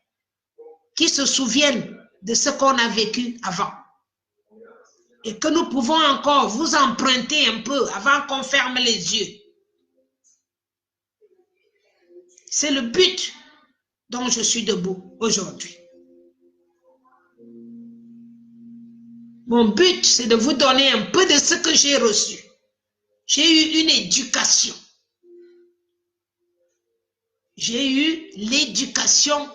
qui se souviennent de ce qu'on a vécu avant. Et que nous pouvons encore vous emprunter un peu avant qu'on ferme les yeux. C'est le but dont je suis debout aujourd'hui. Mon but, c'est de vous donner un peu de ce que j'ai reçu. J'ai eu une éducation. J'ai eu l'éducation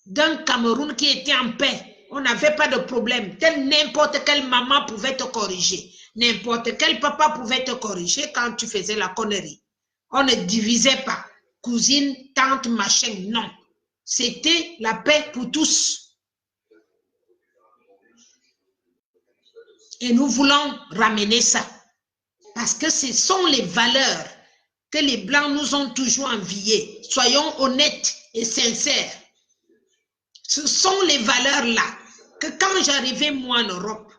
d'un Cameroun qui était en paix. On n'avait pas de problème. N'importe quelle maman pouvait te corriger. N'importe quel papa pouvait te corriger quand tu faisais la connerie. On ne divisait pas. Cousine, tante, machin, non. C'était la paix pour tous. Et nous voulons ramener ça. Parce que ce sont les valeurs que les Blancs nous ont toujours enviées. Soyons honnêtes et sincères. Ce sont les valeurs-là que quand j'arrivais moi en Europe,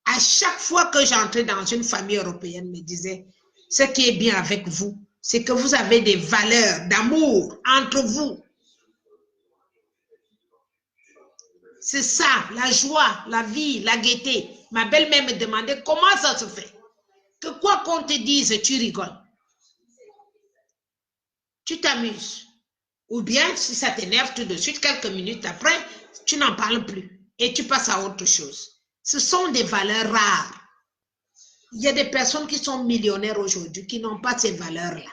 à chaque fois que j'entrais dans une famille européenne, me disait, ce qui est bien avec vous, c'est que vous avez des valeurs d'amour entre vous. C'est ça, la joie, la vie, la gaieté. Ma belle-mère me demandait comment ça se fait. Que quoi qu'on te dise, tu rigoles. Tu t'amuses. Ou bien, si ça t'énerve tout de suite, quelques minutes après, tu n'en parles plus et tu passes à autre chose. Ce sont des valeurs rares. Il y a des personnes qui sont millionnaires aujourd'hui qui n'ont pas ces valeurs-là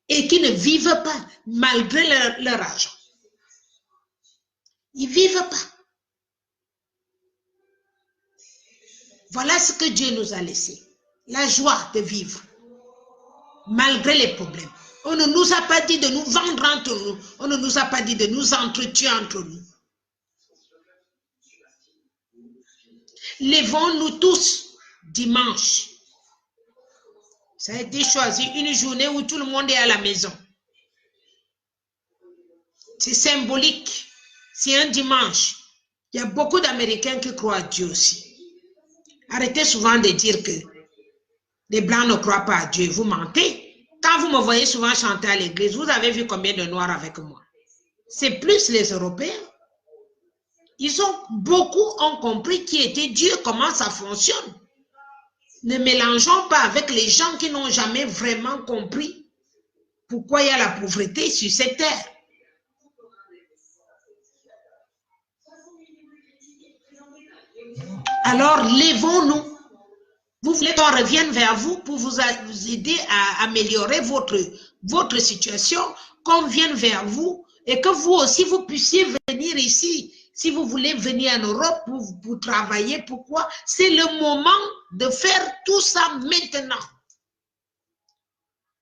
et qui ne vivent pas malgré leur argent. Ils ne vivent pas. Voilà ce que Dieu nous a laissé. La joie de vivre malgré les problèmes. On ne nous a pas dit de nous vendre entre nous. On ne nous a pas dit de nous entretuer entre nous. Levons-nous tous dimanche. Ça a été choisi une journée où tout le monde est à la maison. C'est symbolique. C'est un dimanche. Il y a beaucoup d'Américains qui croient à Dieu aussi. Arrêtez souvent de dire que les Blancs ne croient pas à Dieu. Vous mentez. Quand vous me voyez souvent chanter à l'église, vous avez vu combien de Noirs avec moi? C'est plus les Européens. Beaucoup ont compris qui était Dieu, comment ça fonctionne. Ne mélangeons pas avec les gens qui n'ont jamais vraiment compris pourquoi il y a la pauvreté sur cette terre. Alors, levons-nous. Vous voulez qu'on revienne vers vous pour vous aider à améliorer votre situation, qu'on vienne vers vous et que vous aussi, vous puissiez venir ici. Si vous voulez venir en Europe pour travailler, pourquoi? C'est le moment de faire tout ça maintenant.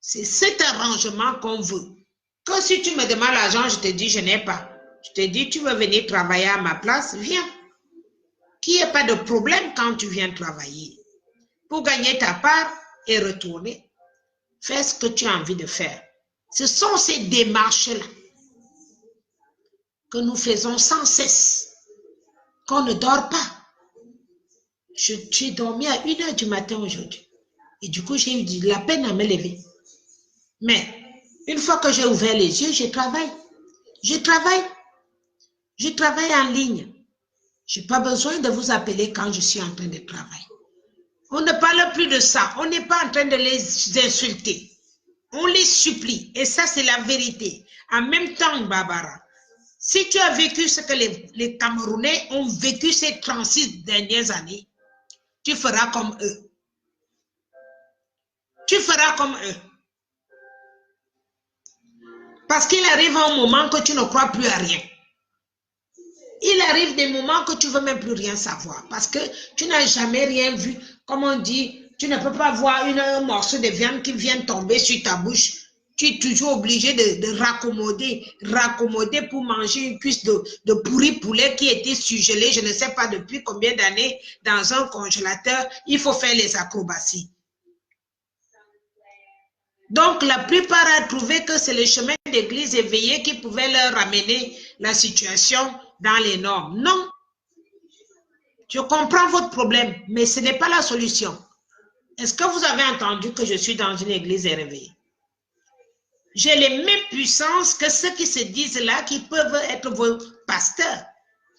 C'est cet arrangement qu'on veut. Que si tu me demandes l'argent, je te dis, je n'ai pas. Je te dis, tu veux venir travailler à ma place, viens. Qu'il n'y ait pas de problème quand tu viens travailler. Pour gagner ta part et retourner, fais ce que tu as envie de faire. Ce sont ces démarches-là que nous faisons sans cesse, qu'on ne dort pas. J'ai dormi à 1h du matin aujourd'hui. Et du coup, j'ai eu de la peine à me lever. Mais une fois que j'ai ouvert les yeux, je travaille. Je travaille en ligne. Je n'ai pas besoin de vous appeler quand je suis en train de travailler. On ne parle plus de ça. On n'est pas en train de les insulter. On les supplie. Et ça, c'est la vérité. En même temps, Barbara, si tu as vécu ce que les Camerounais ont vécu ces 36 dernières années, tu feras comme eux. Tu feras comme eux. Parce qu'il arrive un moment que tu ne crois plus à rien. il arrive des moments que tu ne veux même plus rien savoir parce que tu n'as jamais rien vu. Comme on dit, tu ne peux pas voir un morceau de viande qui vient tomber sur ta bouche. Tu es toujours obligé de raccommoder pour manger une cuisse de pourri poulet qui était surgelé, je ne sais pas depuis combien d'années, dans un congélateur. Il faut faire les acrobaties. Donc, la plupart a trouvé que c'est le chemin d'église éveillée qui pouvait leur ramener la situation dans les normes. Non. Je comprends votre problème, mais ce n'est pas la solution. Est-ce que vous avez entendu que je suis dans une église réveillée? J'ai les mêmes puissances que ceux qui se disent là, qui peuvent être vos pasteurs.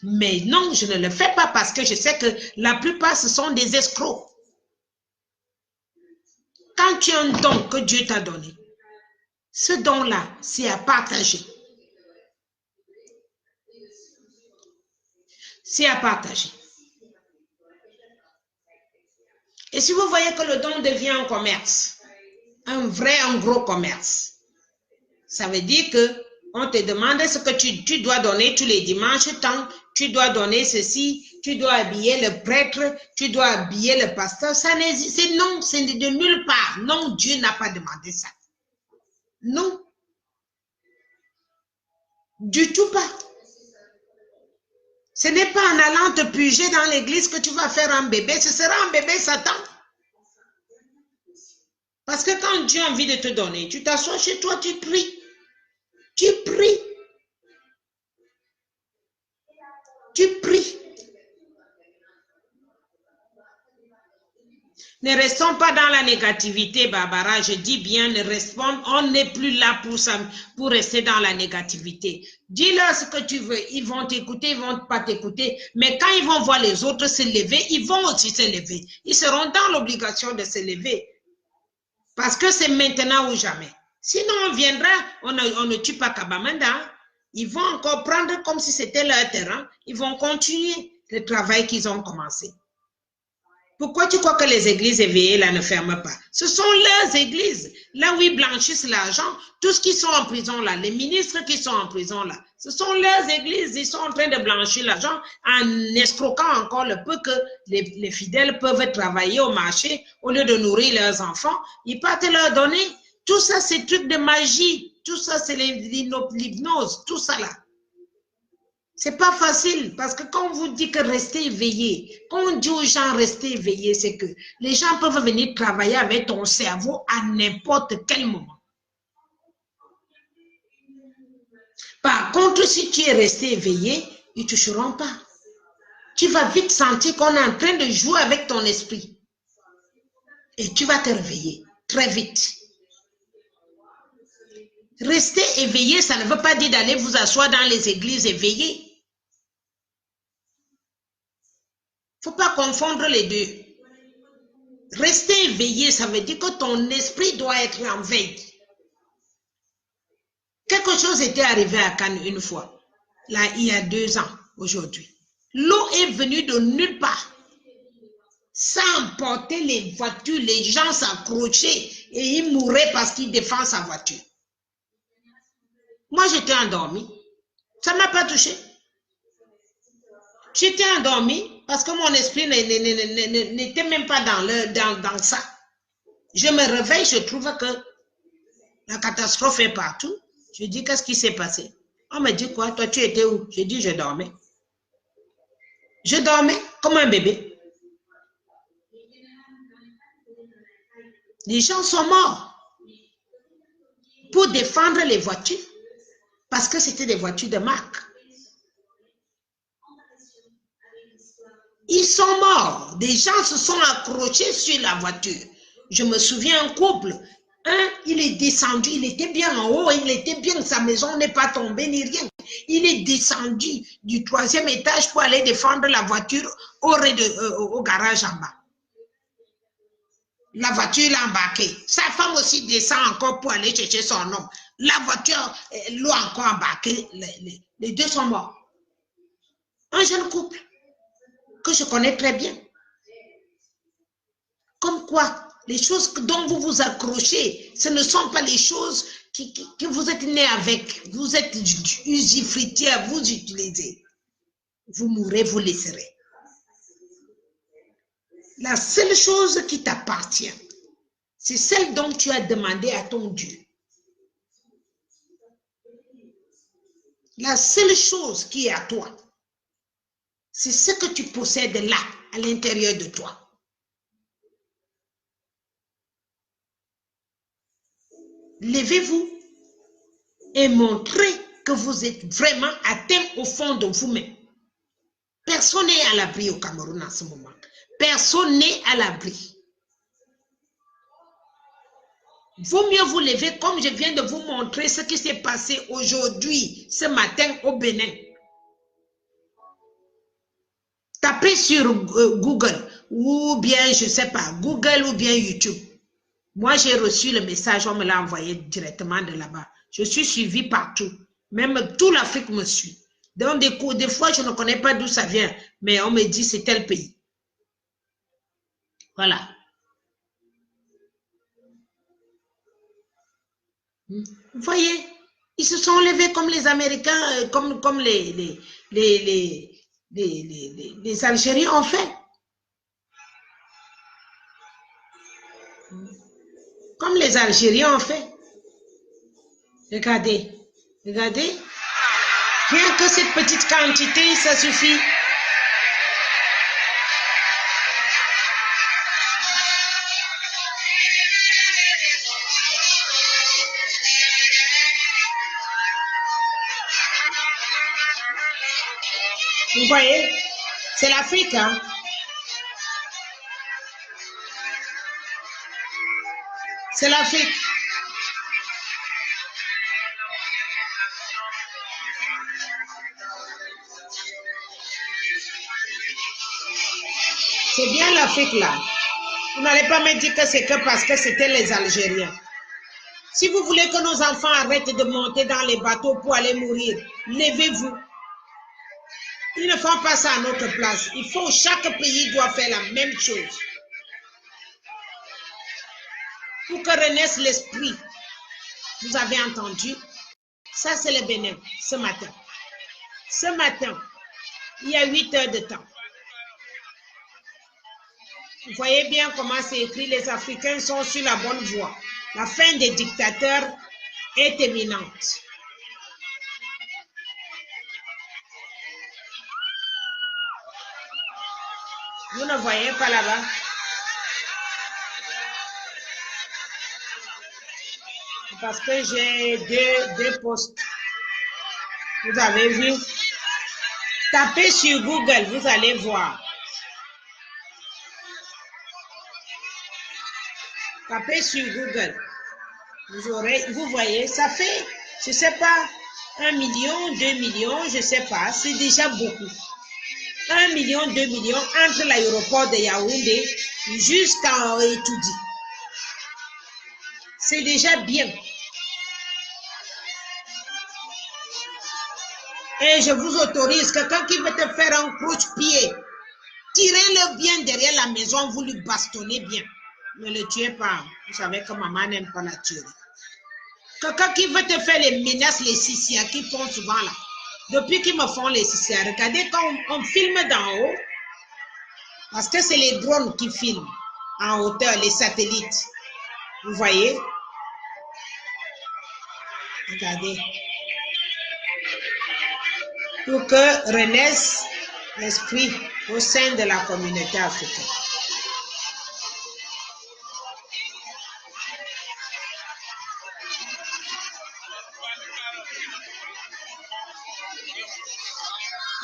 Mais non, je ne le fais pas parce que je sais que la plupart, ce sont des escrocs. Quand tu as un don que Dieu t'a donné, ce don-là, c'est à partager. C'est à partager. Et si vous voyez que le don devient un commerce, un gros commerce, ça veut dire que on te demande ce que tu dois donner tous les dimanches, tant tu dois donner ceci, tu dois habiller le prêtre, tu dois habiller le pasteur. Ça n'existe, non, c'est de nulle part. Non, Dieu n'a pas demandé ça. Non. Du tout pas. Ce n'est pas en allant te puger dans l'église que tu vas faire un bébé. Ce sera un bébé Satan. Parce que quand Dieu a envie de te donner, tu t'assois chez toi, tu pries. Tu pries. Tu pries. Ne restons pas dans la négativité, Barbara. Je dis bien, on n'est plus là pour rester dans la négativité. Dis-leur ce que tu veux. Ils vont t'écouter, ils ne vont pas t'écouter. Mais quand ils vont voir les autres se lever, ils vont aussi se lever. Ils seront dans l'obligation de se lever. Parce que c'est maintenant ou jamais. Sinon, on viendra, on ne tue pas Kabamanda. Ils vont encore prendre comme si c'était leur terrain. Ils vont continuer le travail qu'ils ont commencé. Pourquoi tu crois que les églises éveillées là ne ferment pas? Ce sont leurs églises, là où ils blanchissent l'argent, tous qui sont en prison là, les ministres qui sont en prison là, ce sont leurs églises, ils sont en train de blanchir l'argent en escroquant encore le peu que les fidèles peuvent travailler au marché au lieu de nourrir leurs enfants, ils partent leur donner. Tout ça c'est truc de magie, tout ça c'est l'hypnose, tout ça là. C'est pas facile parce que quand on vous dit que restez éveillé, quand on dit aux gens restez éveillé, c'est que les gens peuvent venir travailler avec ton cerveau à n'importe quel moment. Par contre, si tu es resté éveillé, ils ne toucheront pas. Tu vas vite sentir qu'on est en train de jouer avec ton esprit. Et tu vas te réveiller très vite. Rester éveillé, ça ne veut pas dire d'aller vous asseoir dans les églises éveillées. Il ne faut pas confondre les deux. Rester éveillé, ça veut dire que ton esprit doit être en veille. Quelque chose était arrivé à Cannes une fois, là, il y a 2 ans, aujourd'hui. L'eau est venue de nulle part. Ça emportait les voitures, les gens s'accrochaient et ils mouraient parce qu'ils défendent sa voiture. Moi, j'étais endormi. Ça ne m'a pas touché. J'étais endormi parce que mon esprit n'était même pas dans ça. Je me réveille, je trouve que la catastrophe est partout. Je dis, qu'est-ce qui s'est passé? On me dit quoi? Toi, tu étais où? Je dis, je dormais. Je dormais comme un bébé. Les gens sont morts pour défendre les voitures parce que c'était des voitures de marque. Ils sont morts. Des gens se sont accrochés sur la voiture. Je me souviens un couple. Il est descendu. Il était bien en haut. Il était bien. Sa maison n'est pas tombée ni rien. Il est descendu du 3e étage pour aller défendre la voiture au garage en bas. La voiture l'a embarqué. Sa femme aussi descend encore pour aller chercher son homme. La voiture l'a encore embarqué. Les deux sont morts. Un jeune couple que je connais très bien. Comme quoi, les choses dont vous vous accrochez, ce ne sont pas les choses que vous êtes né avec. Vous êtes usifritière, vous utilisez. Vous mourrez, vous laisserez. La seule chose qui t'appartient, c'est celle dont tu as demandé à ton Dieu. La seule chose qui est à toi, c'est ce que tu possèdes là, à l'intérieur de toi. Levez-vous et montrez que vous êtes vraiment atteint au fond de vous-même. Personne n'est à l'abri au Cameroun en ce moment. Personne n'est à l'abri. Vaut mieux vous lever comme je viens de vous montrer ce qui s'est passé aujourd'hui, ce matin au Bénin. Tapez sur Google ou bien, je ne sais pas, Google ou bien YouTube. Moi, j'ai reçu le message, on me l'a envoyé directement de là-bas. Je suis suivi partout. Même toute l'Afrique me suit. Donc, des fois, je ne connais pas d'où ça vient, mais on me dit c'est tel pays. Voilà. Vous voyez, ils se sont levés comme les Américains, comme les Algériens ont fait. Comme les Algériens ont fait. Regardez, regardez. Rien que cette petite quantité, ça suffit. Vous voyez, c'est l'Afrique, hein? C'est l'Afrique. C'est bien l'Afrique là. Vous n'allez pas me dire que c'est que parce que c'était les Algériens. Si vous voulez que nos enfants arrêtent de monter dans les bateaux pour aller mourir, levez-vous. Ils ne font pas ça à notre place. Il faut, chaque pays doit faire la même chose. Pour que renaisse l'esprit. Vous avez entendu? Ça, c'est le Bénin, ce matin. Ce matin, il y a 8 heures de temps. Vous voyez bien comment c'est écrit, les Africains sont sur la bonne voie. La fin des dictateurs est imminente. Vous ne voyez pas là-bas? Parce que j'ai deux postes. Vous avez vu? Tapez sur Google, vous allez voir. Tapez sur Google. Vous voyez, ça fait, je ne sais pas, 1 million, 2 millions, je ne sais pas, c'est déjà beaucoup. 1 million, 2 millions entre l'aéroport de Yaoundé jusqu'à Étoudi. C'est déjà bien. Et je vous autorise, quelqu'un qui veut te faire un croche-pied, tirez-le bien derrière la maison, vous lui bastonnez bien. Ne le tuez pas. Vous savez que maman n'aime pas la tuerie. Quelqu'un qui veut te faire les menaces, les sissias qui font souvent là. Depuis qu'ils me font les sissias, regardez quand on filme d'en haut, parce que c'est les drones qui filment en hauteur, les satellites. Vous voyez? Regardez. Pour que renaisse l'esprit au sein de la communauté africaine.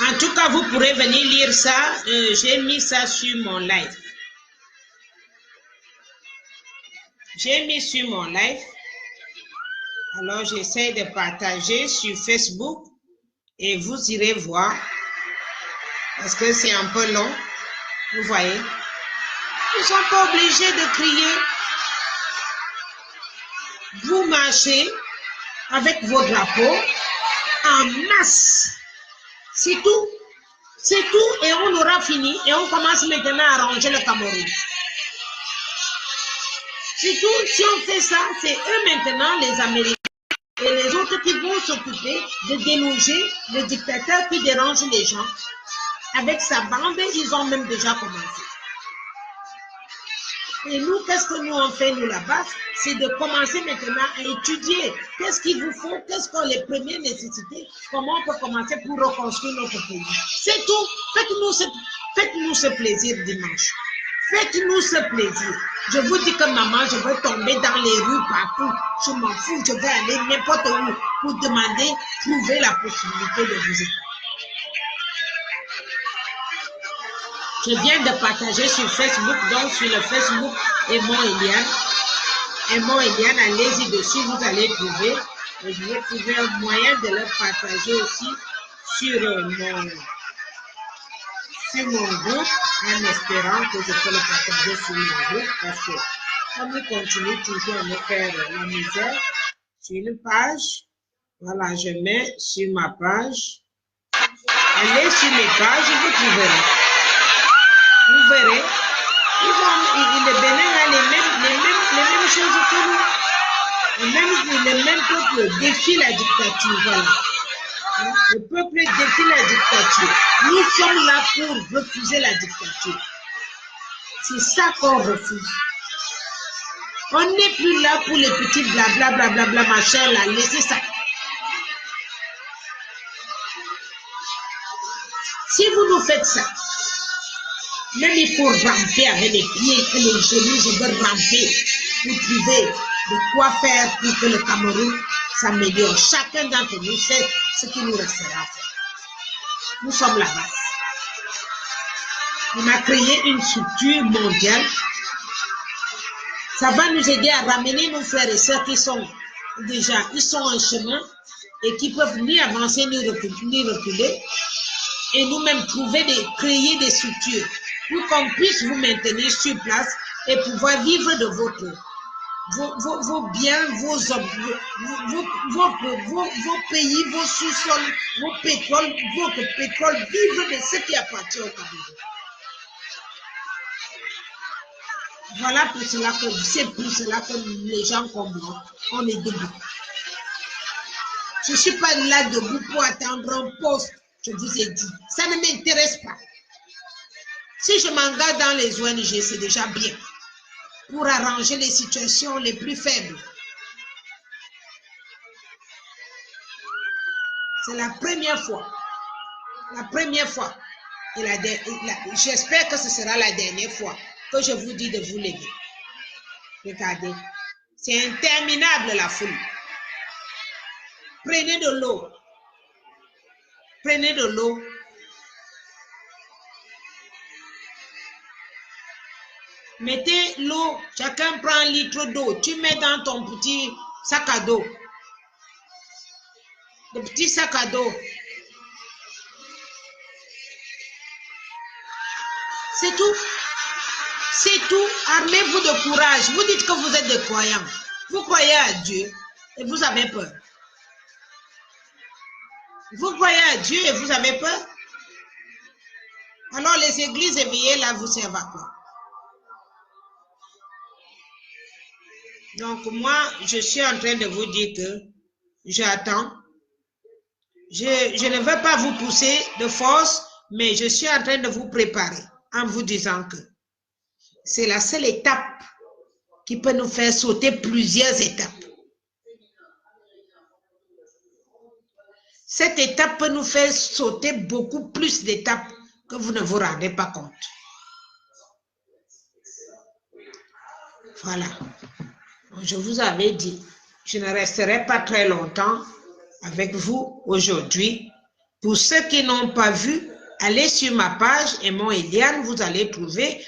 En tout cas, vous pourrez venir lire ça. J'ai mis ça sur mon live. J'ai mis sur mon live. Alors, j'essaie de partager sur Facebook et vous irez voir. Parce que c'est un peu long. Vous voyez. Ils ne sont pas obligés de crier. Vous marchez avec vos drapeaux en masse. C'est tout. C'est tout et on aura fini et on commence maintenant à arranger le Cameroun. C'est tout. Si on fait ça, c'est eux maintenant, les Américains, et les autres qui vont s'occuper de déloger le dictateur qui dérange les gens. Avec sa bande, ils ont même déjà commencé. Et nous, qu'est-ce que nous on fait, nous, là-bas? C'est de commencer maintenant à étudier. Qu'est-ce qu'il vous faut? Quelles sont les premières nécessités? Comment on peut commencer pour reconstruire notre pays? C'est tout. Faites-nous ce plaisir dimanche. Faites-nous ce plaisir. Je vous dis que maman, je vais tomber dans les rues partout. Je m'en fous. Je vais aller n'importe où pour demander, trouver la possibilité de vous aider. Je viens de partager sur Facebook, donc sur le Facebook Aimons Eliane, allez-y dessus, vous allez trouver. Et je vais trouver un moyen de le partager aussi sur mon groupe, en espérant que je peux le partager sur mon groupe, parce que comme il continue toujours à me faire la misère, sur une page, voilà, je mets sur ma page. Allez sur mes pages, vous trouverez. Vous verrez, le Bénin a les mêmes choses que nous. Le même peuple défie la dictature. Voilà. Le peuple défie la dictature. Nous sommes là pour refuser la dictature. C'est ça qu'on refuse. On n'est plus là pour les petits blabla, blablabla, machin là. Laissez ça. Si vous nous faites ça, même il faut ramper avec les pieds et les genoux, je veux ramper pour trouver de quoi faire pour que le Cameroun s'améliore. Chacun d'entre nous sait ce qui nous restera à faire. Nous sommes la base. On a créé une structure mondiale. Ça va nous aider à ramener nos frères et sœurs qui sont déjà, ils sont en chemin et qui peuvent ni avancer ni reculer. Et nous-mêmes créer des structures pour qu'on puisse vous maintenir sur place et pouvoir vivre de vos biens, vos pays, vos sous-sols, votre pétrole, vivre de ce qui appartient au Cameroun. Voilà pour cela que c'est pour cela que les gens comme moi, on est debout. Je ne suis pas là debout pour attendre un poste, je vous ai dit. Ça ne m'intéresse pas. Si je m'engage dans les ONG, c'est déjà bien. Pour arranger les situations les plus faibles. C'est la première fois. La première fois. J'espère que ce sera la dernière fois que je vous dis de vous lever. Regardez. C'est interminable la foule. Prenez de l'eau. Prenez de l'eau. Mettez l'eau, chacun prend un litre d'eau. Tu mets dans ton petit sac à dos. Le petit sac à dos. C'est tout. C'est tout. Armez-vous de courage. Vous dites que vous êtes des croyants. Vous croyez à Dieu et vous avez peur. Vous croyez à Dieu et vous avez peur. Alors les églises éveillées là vous servent à quoi? Donc moi, je suis en train de vous dire que j'attends. Je ne veux pas vous pousser de force, mais je suis en train de vous préparer en vous disant que c'est la seule étape qui peut nous faire sauter plusieurs étapes. Cette étape peut nous faire sauter beaucoup plus d'étapes que vous ne vous rendez pas compte. Voilà. Je vous avais dit, je ne resterai pas très longtemps avec vous aujourd'hui. Pour ceux qui n'ont pas vu, allez sur ma page Aimons Eliane, vous allez trouver